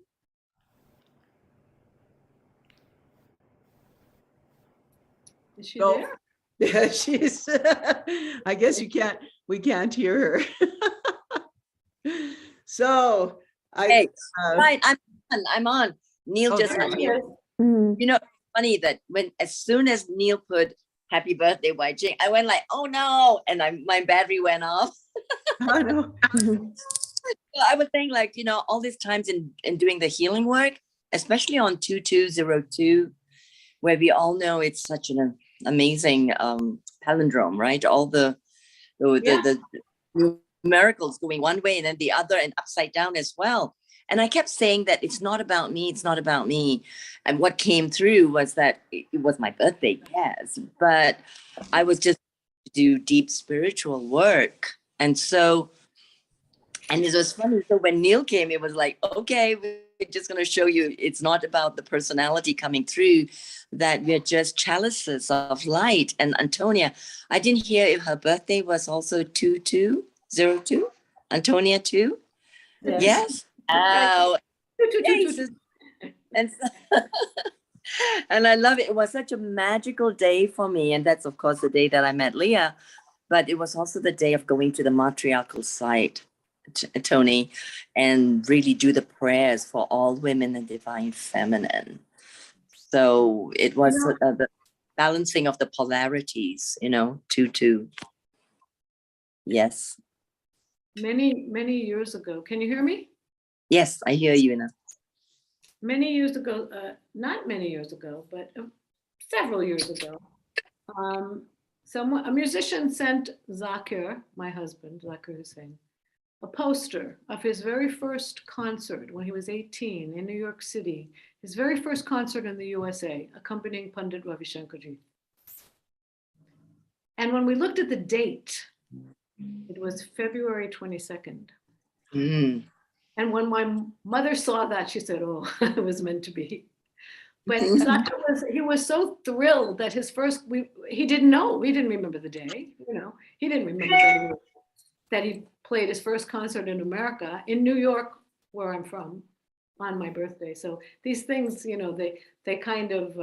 Is she Oh. there? Yeah, she's, I guess we can't hear her. So hey, right, I'm on. Neil Oh, just there not you here. Mhm. You know, it's funny that as soon as Neil put happy birthday, Wai-Ching, I went like, oh no, and my battery went off. oh, no. Mhm. So I was saying, like, you know, all these times in doing the healing work, especially on 2202, where we all know it's such an amazing palindrome, right? All the miracles going one way and then the other and upside down as well. And I kept saying that it's not about me, it's not about me. And what came through was that it was my birthday, yes, but I was just do deep spiritual work. And so, and it was funny. So when Neil came, it was like, okay, we're just going to show you it's not about the personality coming through, that we're just chalices of light. And Antonia, I didn't hear if her birthday was also 2202. Antonia too? Yes? Oh, yes. And, and I love it. It was such a magical day for me. And that's, of course, the day that I met Leah. But it was also the day of going to the matriarchal site, Tony, and really do the prayers for all women and divine feminine. So it was balancing of the polarities, you know, to yes. Many years ago. Can you hear me? Yes, I hear you now. Many years ago, not many years ago, but several years ago, a musician sent Zakir, my husband, Zakir Hussain, a poster of his very first concert when he was 18 in New York City, his very first concert in the U.S.A., accompanying Pandit Ravi Shankarji. And when we looked at the date, it was February 22nd. Mm. And when my mother saw that, she said, oh, it was meant to be. But Zakir he was so thrilled that his first, he didn't know, we didn't remember the day, you know, he didn't remember that he played his first concert in America, in New York, where I'm from, on my birthday. So these things, you know, they kind of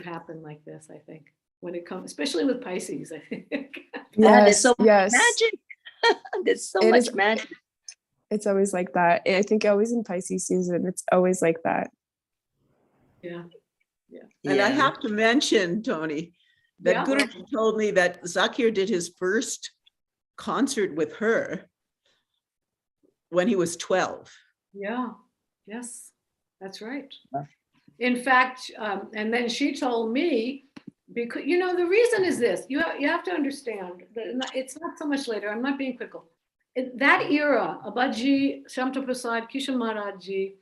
happen like this, I think, when it comes, especially with Pisces, I think. That is Yes, so yes. magic. There's so It much is- magic. It's always like that. I think always in Pisces season, it's always like that. Yeah. And I Yeah. have to mention, Tony, that Yeah. Guruji told me that Zakir did his first concert with her when he was 12. Yeah, yes, that's right. Wow. In fact, and then she told me, because, you know, the reason is this, you have to understand that it's not so much later, I'm not being critical. That era, Abaji, Shamta Prasad, Kishan Maharaj Ji,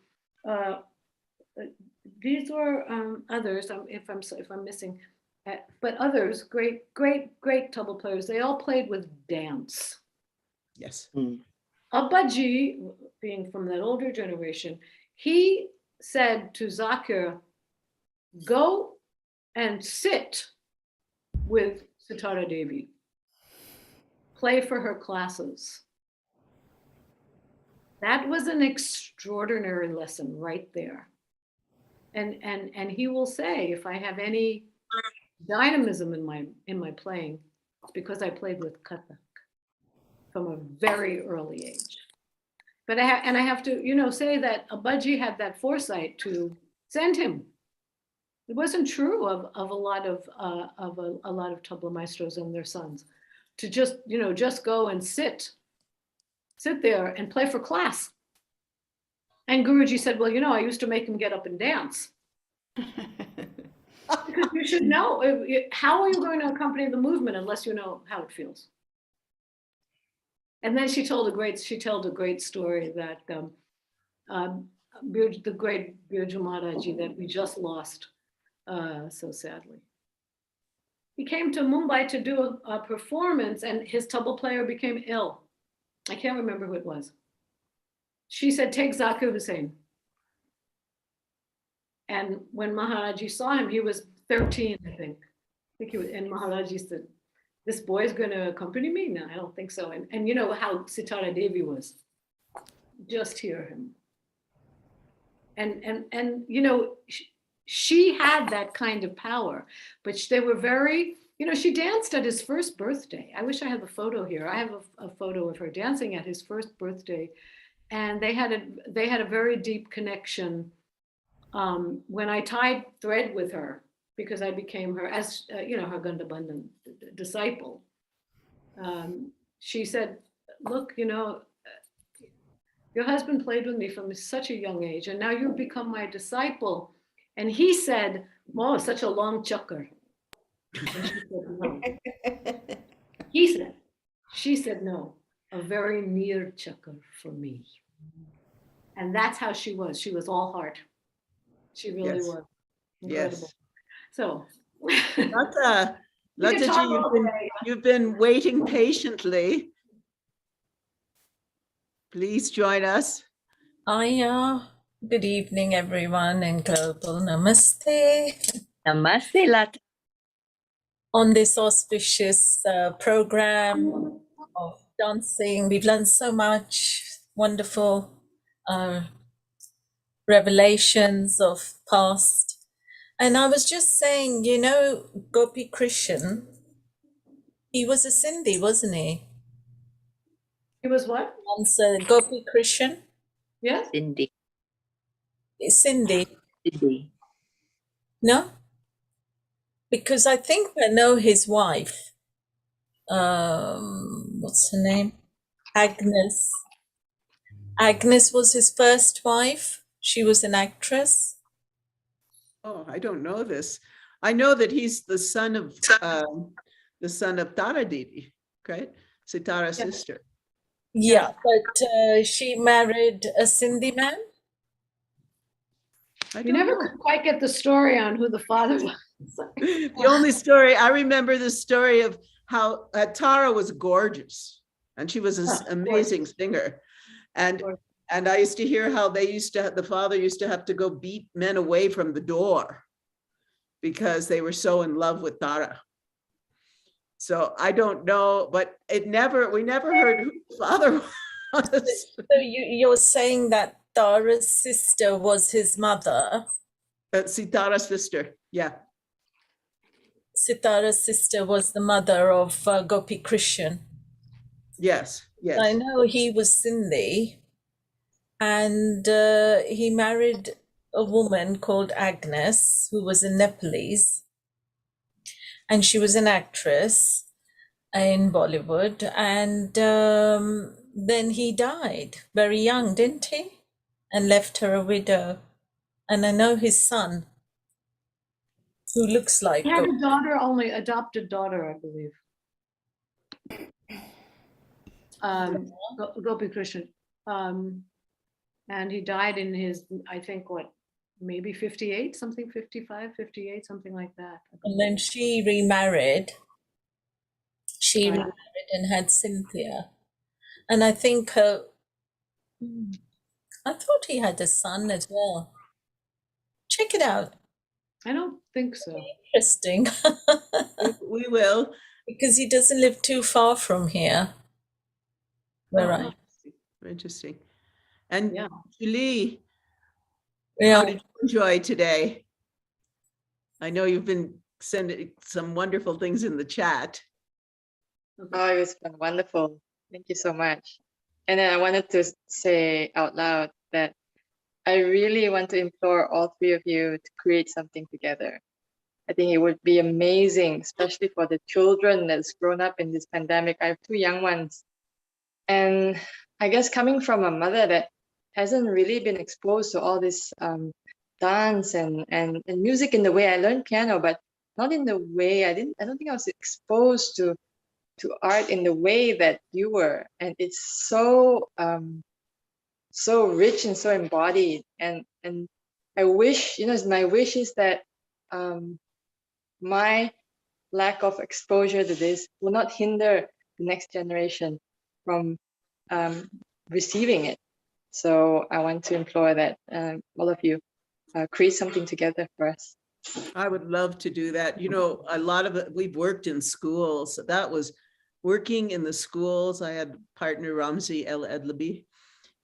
these were others, if I'm missing, but others, great tabla players, they all played with dance. Yes. Mm. Abbaji, being from that older generation, he said to Zakir, go and sit with Sitara Devi, play for her classes. That was an extraordinary lesson right there. And he will say, if I have any dynamism in my playing, it's because I played with Kathak from a very early age. But I have to, you know, say that Abbaji had that foresight to send him. It wasn't true of a lot of tabla maestros and their sons to just, you know, just go and sit there and play for class. And Guruji said, well, you know, I used to make him get up and dance. Because you should know, how are you going to accompany the movement unless you know how it feels? And then she told a great story that the great Birju Maharaji that we just lost so sadly. He came to Mumbai to do a performance and his tabla player became ill. I can't remember who it was. She said, take Zakir Hussain. And when Maharaji saw him, he was 13, I think he was, and Maharaji said, this boy is going to accompany me? No, I don't think so. And you know how Sitara Devi was. Just hear him. And you know, she had that kind of power, but they were very, you know, she danced at his first birthday. I wish I had the photo here. I have a photo of her dancing at his first birthday. And they had a very deep connection. When I tied thread with her, because I became her, as you know, her Gandhabandhan disciple, she said, look, you know, your husband played with me from such a young age, and now you've become my disciple. And he said, oh, such a long chakra. And she said, no. She said, no, a very near chakra for me. And that's how she was. She was all heart. She really Yes. was incredible. Yes. So, Lataji, you've been waiting patiently. Please join us. Aya, good evening, everyone in Global. Namaste. Namaste, Lat. On this auspicious program of dancing, we've learned so much wonderful revelations of past. And I was just saying, you know, Gopi Krishan, he was a Sindhi, wasn't he? he was what? Answer Gopi Krishan, Yes. Cindy. Sindhi, Cindy. no? because I think I know his wife. What's her name? Agnes. Agnes was his first wife. She was an actress. Oh, I don't know this. I know that he's the son of Tara Didi, right? Sitara's Yeah. sister. Yeah, but she married a Sindhi man. I You don't never know. could quite get the story on who the father was. The only story I remember, the story of how Tara was gorgeous, and she was an amazing singer, and I used to hear how the father used to have to go beat men away from the door because they were so in love with Tara. So I don't know, but we never heard who the father was. So you're saying that Tara's sister was his mother. Sitara's sister, yeah. Sitara's sister was the mother of Gopi Krishan. Yes, yes. I know he was Sindhi, and he married a woman called Agnes, who was a Nepalese, and she was an actress in Bollywood. And then he died very young, didn't he? And left her a widow. And I know his son, who looks like He had a daughter, only adopted daughter, I believe. Gopi Krishan. And he died in his, I think, maybe 58, something 55, 58, something like that. And then she remarried. She Right. remarried and had Cynthia. And I think I thought he had a son as well. Check it out. I don't think so. Interesting. We will. Because he doesn't live too far from here. Where I Interesting. And Yeah. Julie, how yeah. did you enjoy today? I know you've been sending some wonderful things in the chat. Oh, it was been wonderful. Thank you so much. And then I wanted to say out loud that I really want to implore all three of you to create something together. I think it would be amazing, especially for the children that's grown up in this pandemic. I have two young ones. And I guess coming from a mother that hasn't really been exposed to all this dance and music in the way I learned piano, but not in the way I don't think I was exposed to art in the way that you were. And it's so so rich and so embodied. And I wish, my wish is that my lack of exposure to this will not hinder the next generation from receiving it. So I want to implore that all of you create something together for us. I would love to do that. A lot of it, we've worked in schools. So that was working in the schools. I had partner Ramzi El Edlabi,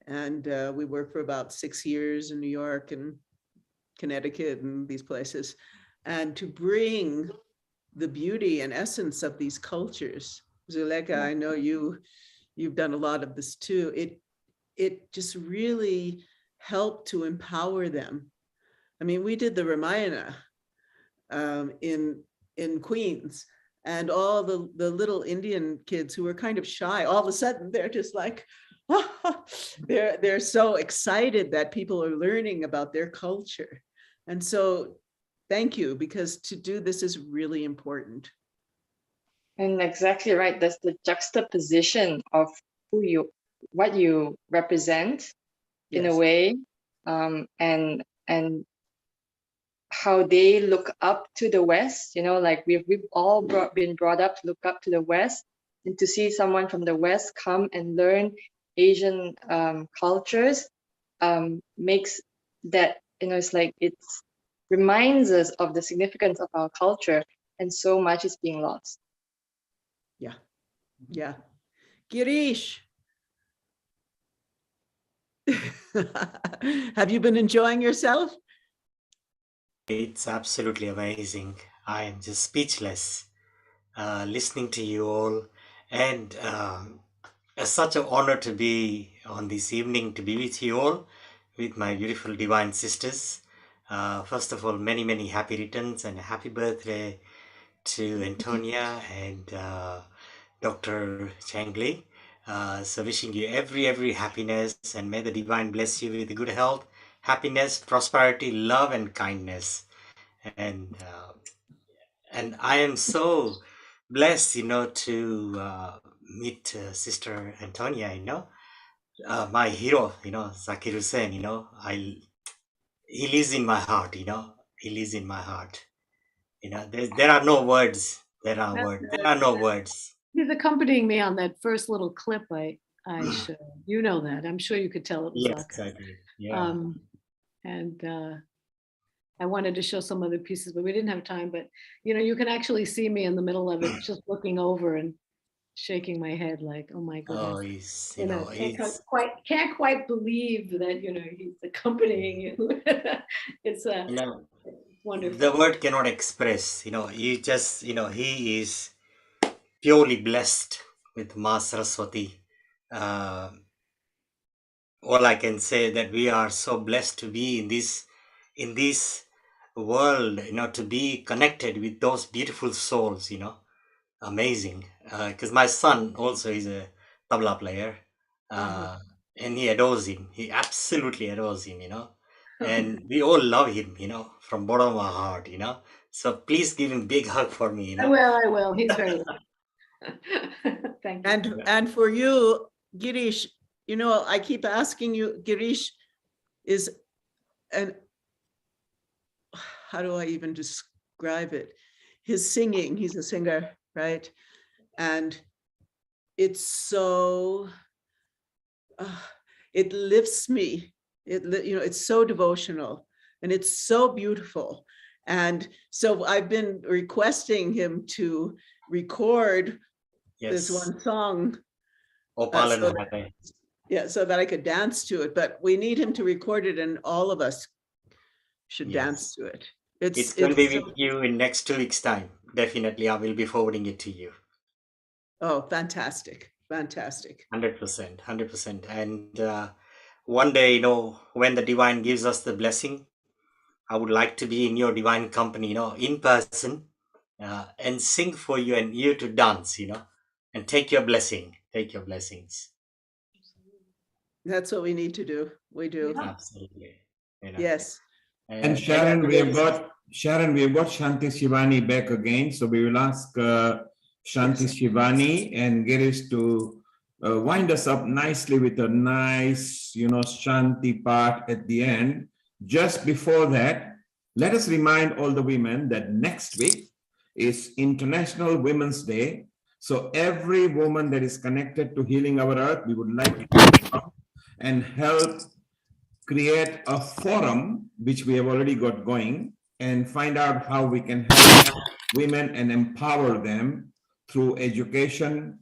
and we worked for about 6 years in New York and Connecticut and these places. And to bring the beauty and essence of these cultures, Zuleka, I know you've done a lot of this too. It just really helped to empower them. I mean, we did the Ramayana in Queens, and all the little Indian kids who were kind of shy, all of a sudden they're just like, they're so excited that people are learning about their culture. And so thank you, because to do this is really important. And exactly right. That's the juxtaposition of what you represent in a way, and how they look up to the West. Like we've all been brought up to look up to the West, and to see someone from the West come and learn Asian cultures makes that, it's like it reminds us of the significance of our culture, and so much is being lost. Yeah. Girish, have you been enjoying yourself? It's absolutely amazing. I am just speechless listening to you all, and it's such an honor to be on this evening, to be with you all, with my beautiful divine sisters. First of all, many happy returns and a happy birthday to Antonia and Dr. Changli. So wishing you every happiness, and may the divine bless you with good health, happiness, prosperity, love, and kindness. And I am so blessed, to meet Sister Antonia. My hero, Zakir Hussain. He lives in my heart. He lives in my heart. There are no words. There are That's words. There are no words. He's accompanying me on that first little clip I showed. You know that. I'm sure you could tell it was Yes, Zaka. I do. Yeah. And I wanted to show some other pieces, but we didn't have time. But you can actually see me in the middle of it, just looking over and shaking my head like, oh my Oh, goodness. he's, Can't quite believe that he's accompanying you. It's wonderful. the word cannot express. You just, he is purely blessed with Ma Saraswati. Uh, all I can say that we are so blessed to be in this world, to be connected with those beautiful souls. Amazing. Because my son also is a tabla player, and he adores him. He absolutely adores him. And we all love him. From bottom of our heart. So please give him big hug for me. I will. He's very thank you. And for you, Girish, I keep asking you, Girish is how do I even describe it? His singing, he's a singer, right? And it's so, it lifts me. It's so devotional and it's so beautiful. And so I've been requesting him to record this one song. So that I could dance to it, but we need him to record it and all of us should dance to it. It's going to be with you in next 2 weeks' time. Definitely, I will be forwarding it to you. Oh, fantastic. 100%. And one day, when the divine gives us the blessing, I would like to be in your divine company, in person, and sing for you and you to dance, and take your blessing, take your blessings. That's what we need to do. We do. Absolutely. Yes. And Sharon, we have got Shanti Shivani back again. So we will ask Shanti Shivani and Girish to wind us up nicely with a nice, Shanti part at the end. Just before that, let us remind all the women that next week is International Women's Day. So every woman that is connected to Healing Our Earth, we would like to come and help create a forum, which we have already got going, and find out how we can help women and empower them through education,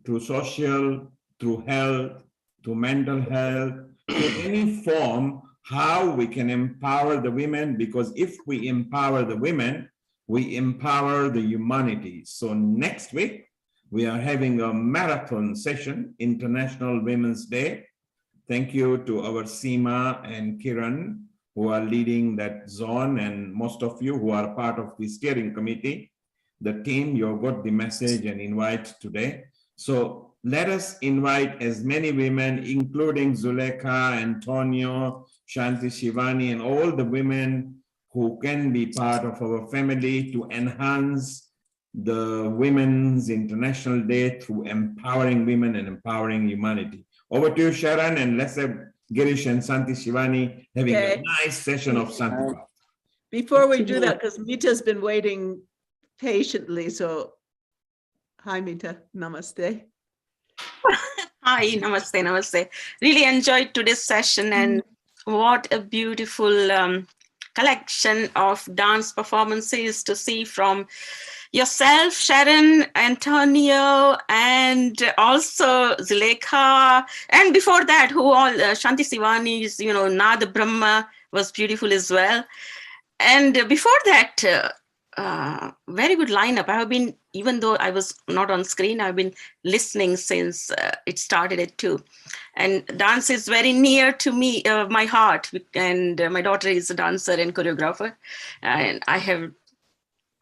through social, through health, through mental health, through any form, how we can empower the women, because if we empower the women, we empower the humanity. So next week, we are having a marathon session, International Women's Day. Thank you to our Seema and Kiran, who are leading that zone, and most of you who are part of the steering committee. The team, you got the message and invite today. So let us invite as many women, including Zulekha, Antonio, Shanti Shivani, and all the women who can be part of our family to enhance the Women's International Day through empowering women and empowering humanity. Over to you, Sharon, and let's have Girish and Shanti Shivani having a nice session of Shanti. Before we do that, because Mita's been waiting patiently, so hi Mita, namaste. Hi, namaste. Really enjoyed today's session, and what a beautiful collection of dance performances to see from yourself, Sharon, Antonio, and also Zulekha. And before that, who all, Shanti Shivani's, Nada Brahma was beautiful as well. And before that, very good lineup. I have been, even though I was not on screen, I've been listening since it started at 2. And dance is very near to me, my heart. And my daughter is a dancer and choreographer. And I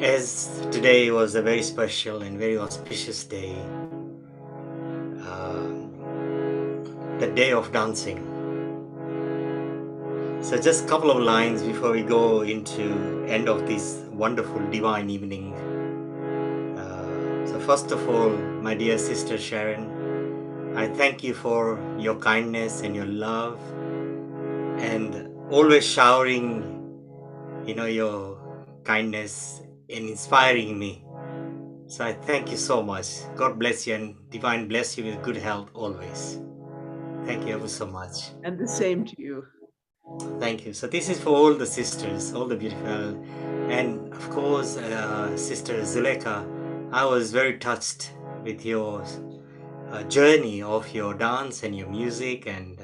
As today was a very special and very auspicious day, the day of dancing. So just a couple of lines before we go into end of this wonderful divine evening. So first of all, my dear sister Sharon, I thank you for your kindness and your love and always showering, your kindness and inspiring me. So I thank you so much. God bless you and divine bless you with good health always. Thank you ever so much. And the same to you. Thank you. So this is for all the sisters, all the beautiful, and of course, Sister Zuleka, I was very touched with your journey of your dance and your music and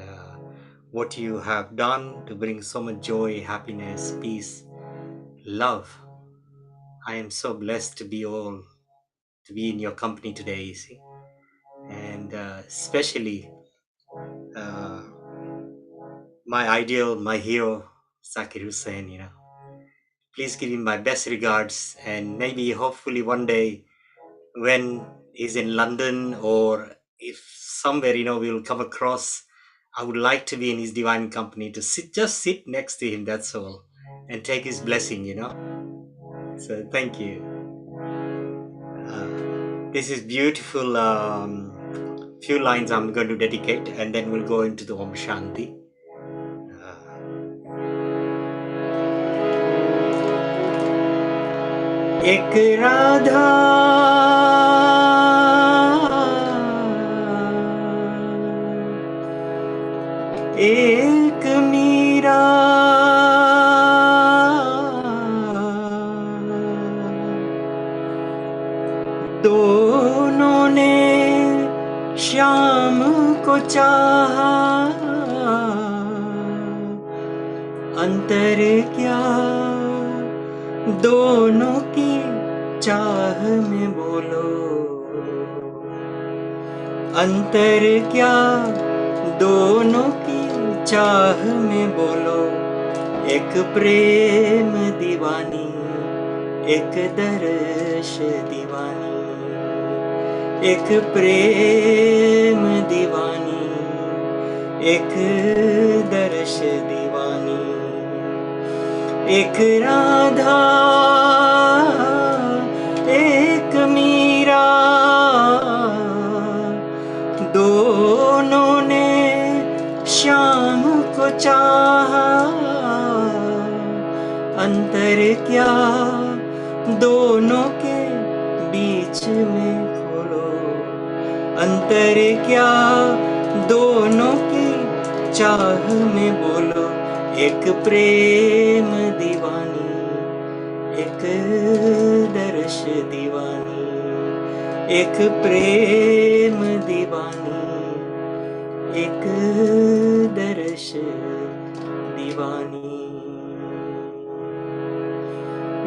what you have done to bring so much joy, happiness, peace, love. I am so blessed to be in your company today, you see, and especially uh, my ideal, my hero, Zakir Hussain. Please give him my best regards, and maybe hopefully one day when he's in London or if somewhere, we'll come across, I would like to be in his divine company to sit next to him, that's all, and take his blessing. So thank you. This is beautiful. Few lines I'm going to dedicate, and then we'll go into the Om Shanti. एक राधा एक मीरा दोनों ने श्याम को चाहा अंतर क्या दोनों की चाह में बोलो अंतर क्या दोनों की चाह में बोलो एक प्रेम दीवानी एक दर्श दीवानी एक प्रेम दीवानी एक दर्श दीवानी एक राधा एक मीरा दोनों ने श्याम को चाहा अंतर क्या दोनों के बीच में खोलो अंतर क्या दोनों की चाह में बोलो एक प्रेम दीवानी एक दर्श दीवानी एक प्रेम दीवानी एक दर्श दीवानी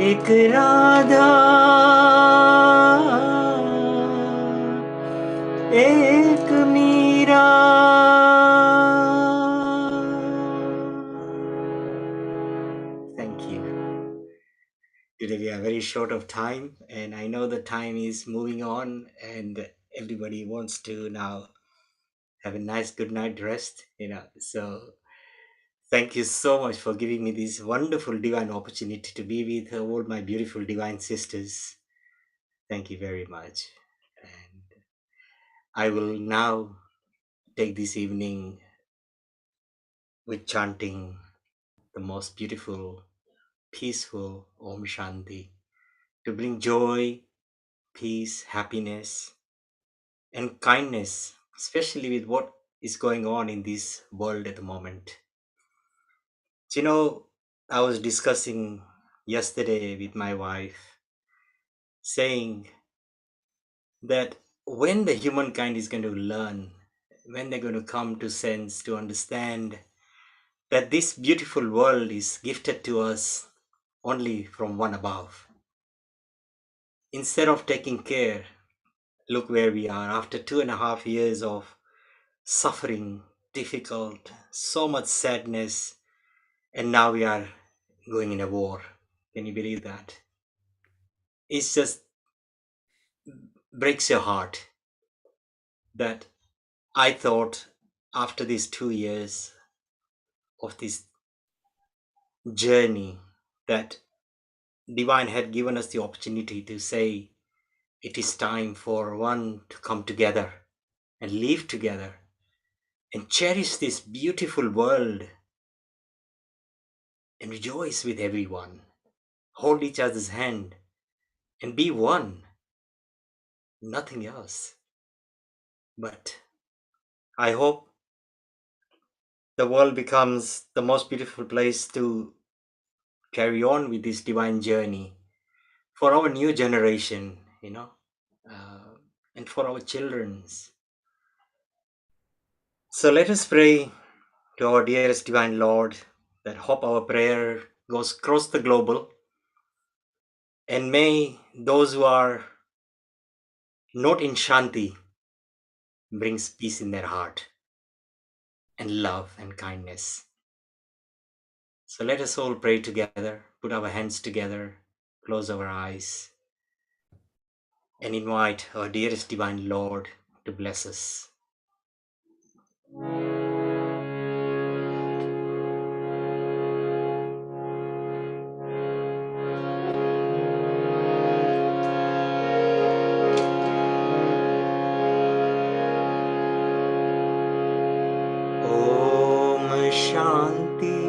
एक राधा एक Meera Thank you. Today we are very short of time, and I know the time is moving on, and everybody wants to now have a nice good night rest. So thank you so much for giving me this wonderful divine opportunity to be with all my beautiful divine sisters. Thank you very much. And I will now take this evening with chanting the most beautiful, peaceful Om Shanti to bring joy, peace, happiness, and kindness, especially with what is going on in this world at the moment. I was discussing yesterday with my wife, saying that when the humankind is going to learn, when they're going to come to sense, to understand that this beautiful world is gifted to us only from one above. Instead of taking care, look where we are after 2.5 years of suffering, difficult, so much sadness, and now we are going in a war. Can you believe that? it just breaks your heart that I thought after these 2 years of this journey that Divine had given us the opportunity to say it is time for one to come together and live together and cherish this beautiful world and rejoice with everyone, hold each other's hand and be one, nothing else. But I hope the world becomes the most beautiful place to carry on with this divine journey for our new generation, and for our children's. So let us pray to our dearest divine Lord that hope our prayer goes across the global, and may those who are not in Shanti brings peace in their heart and love and kindness. So let us all pray together, put our hands together, close our eyes, and invite our dearest divine Lord to bless us. Om Shanti.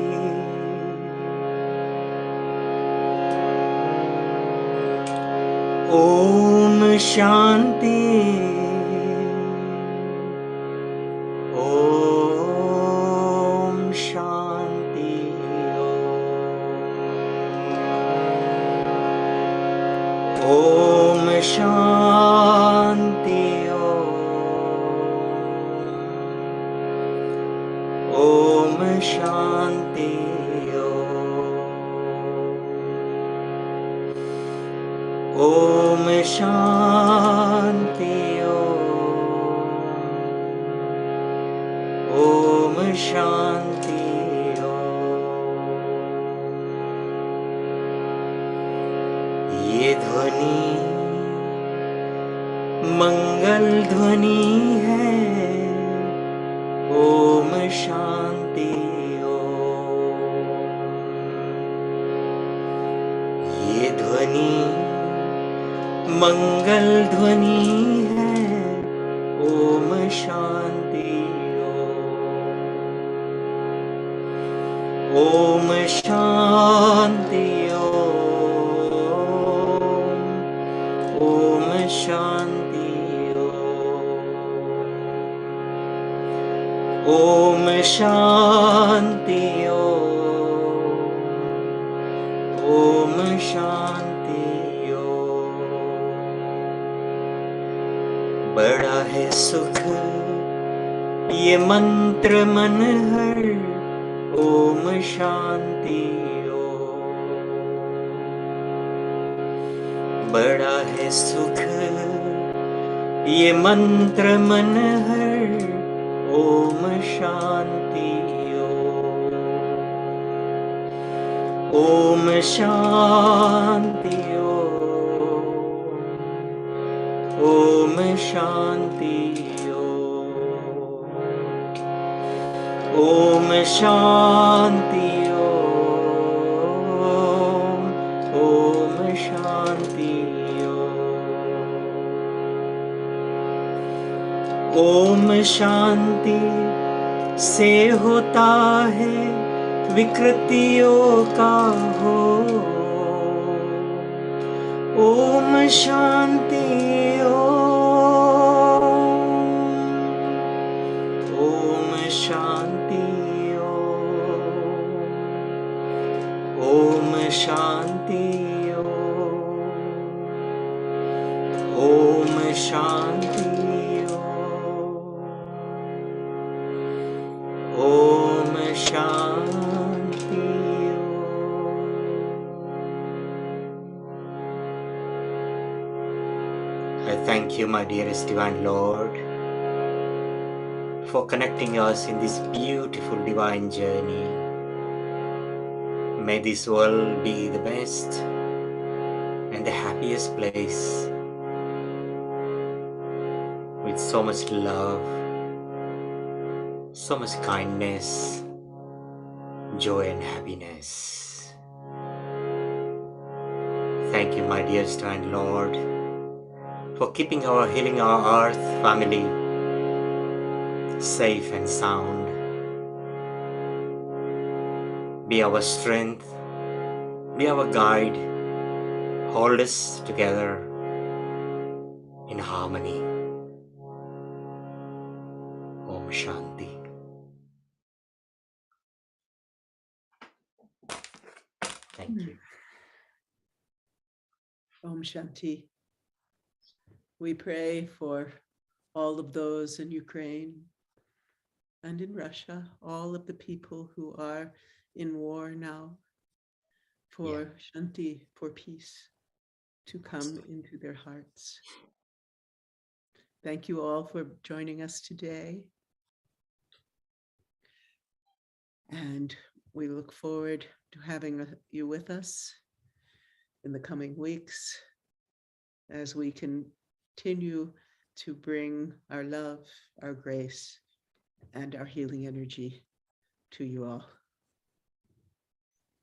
Om Shanti. Om Shanti. Om Shanti. Om Shanti. Om Shanti. Om Shanti. ये ध्वनि मंगल ध्वनि है। ओम शांति ओम। ये ध्वनि मंगल ध्वनि है। ओम शांति ओम। ओम शांति ओम। ओम शांति ओम। ओम शांति ओम। ओम शांति ओम। बड़ा है सुख ये मंत्र मन हर। ओम शांति ओम। बड़ा है सुख ये मंत्र मन हर। ओम शांति ओम। ओम शांति ओम। ओम शांति ओम। ओम शांति ओम। ओम शांति ओम। ओम शांति से होता है विकृतियों का हो। Om Shanti Om. Om Shanti Om. Om Shanti Om. Om Shanti Om. Om Shanti I thank you, my dearest divine Lord, for connecting us in this beautiful divine journey. May this world be the best and the happiest place with so much love, so much kindness, joy and happiness. Thank you, my dearest and Lord, for healing our earth family safe and sound. Be our strength, be our guide, hold us together in harmony. Om Shanti. Thank you. Om Shanti. We pray for all of those in Ukraine and in Russia, all of the people who are in war now, for Shanti, for peace to come into their hearts. Thank you all for joining us today. And we look forward to having you with us in the coming weeks as we continue to bring our love, our grace, and our healing energy to you all.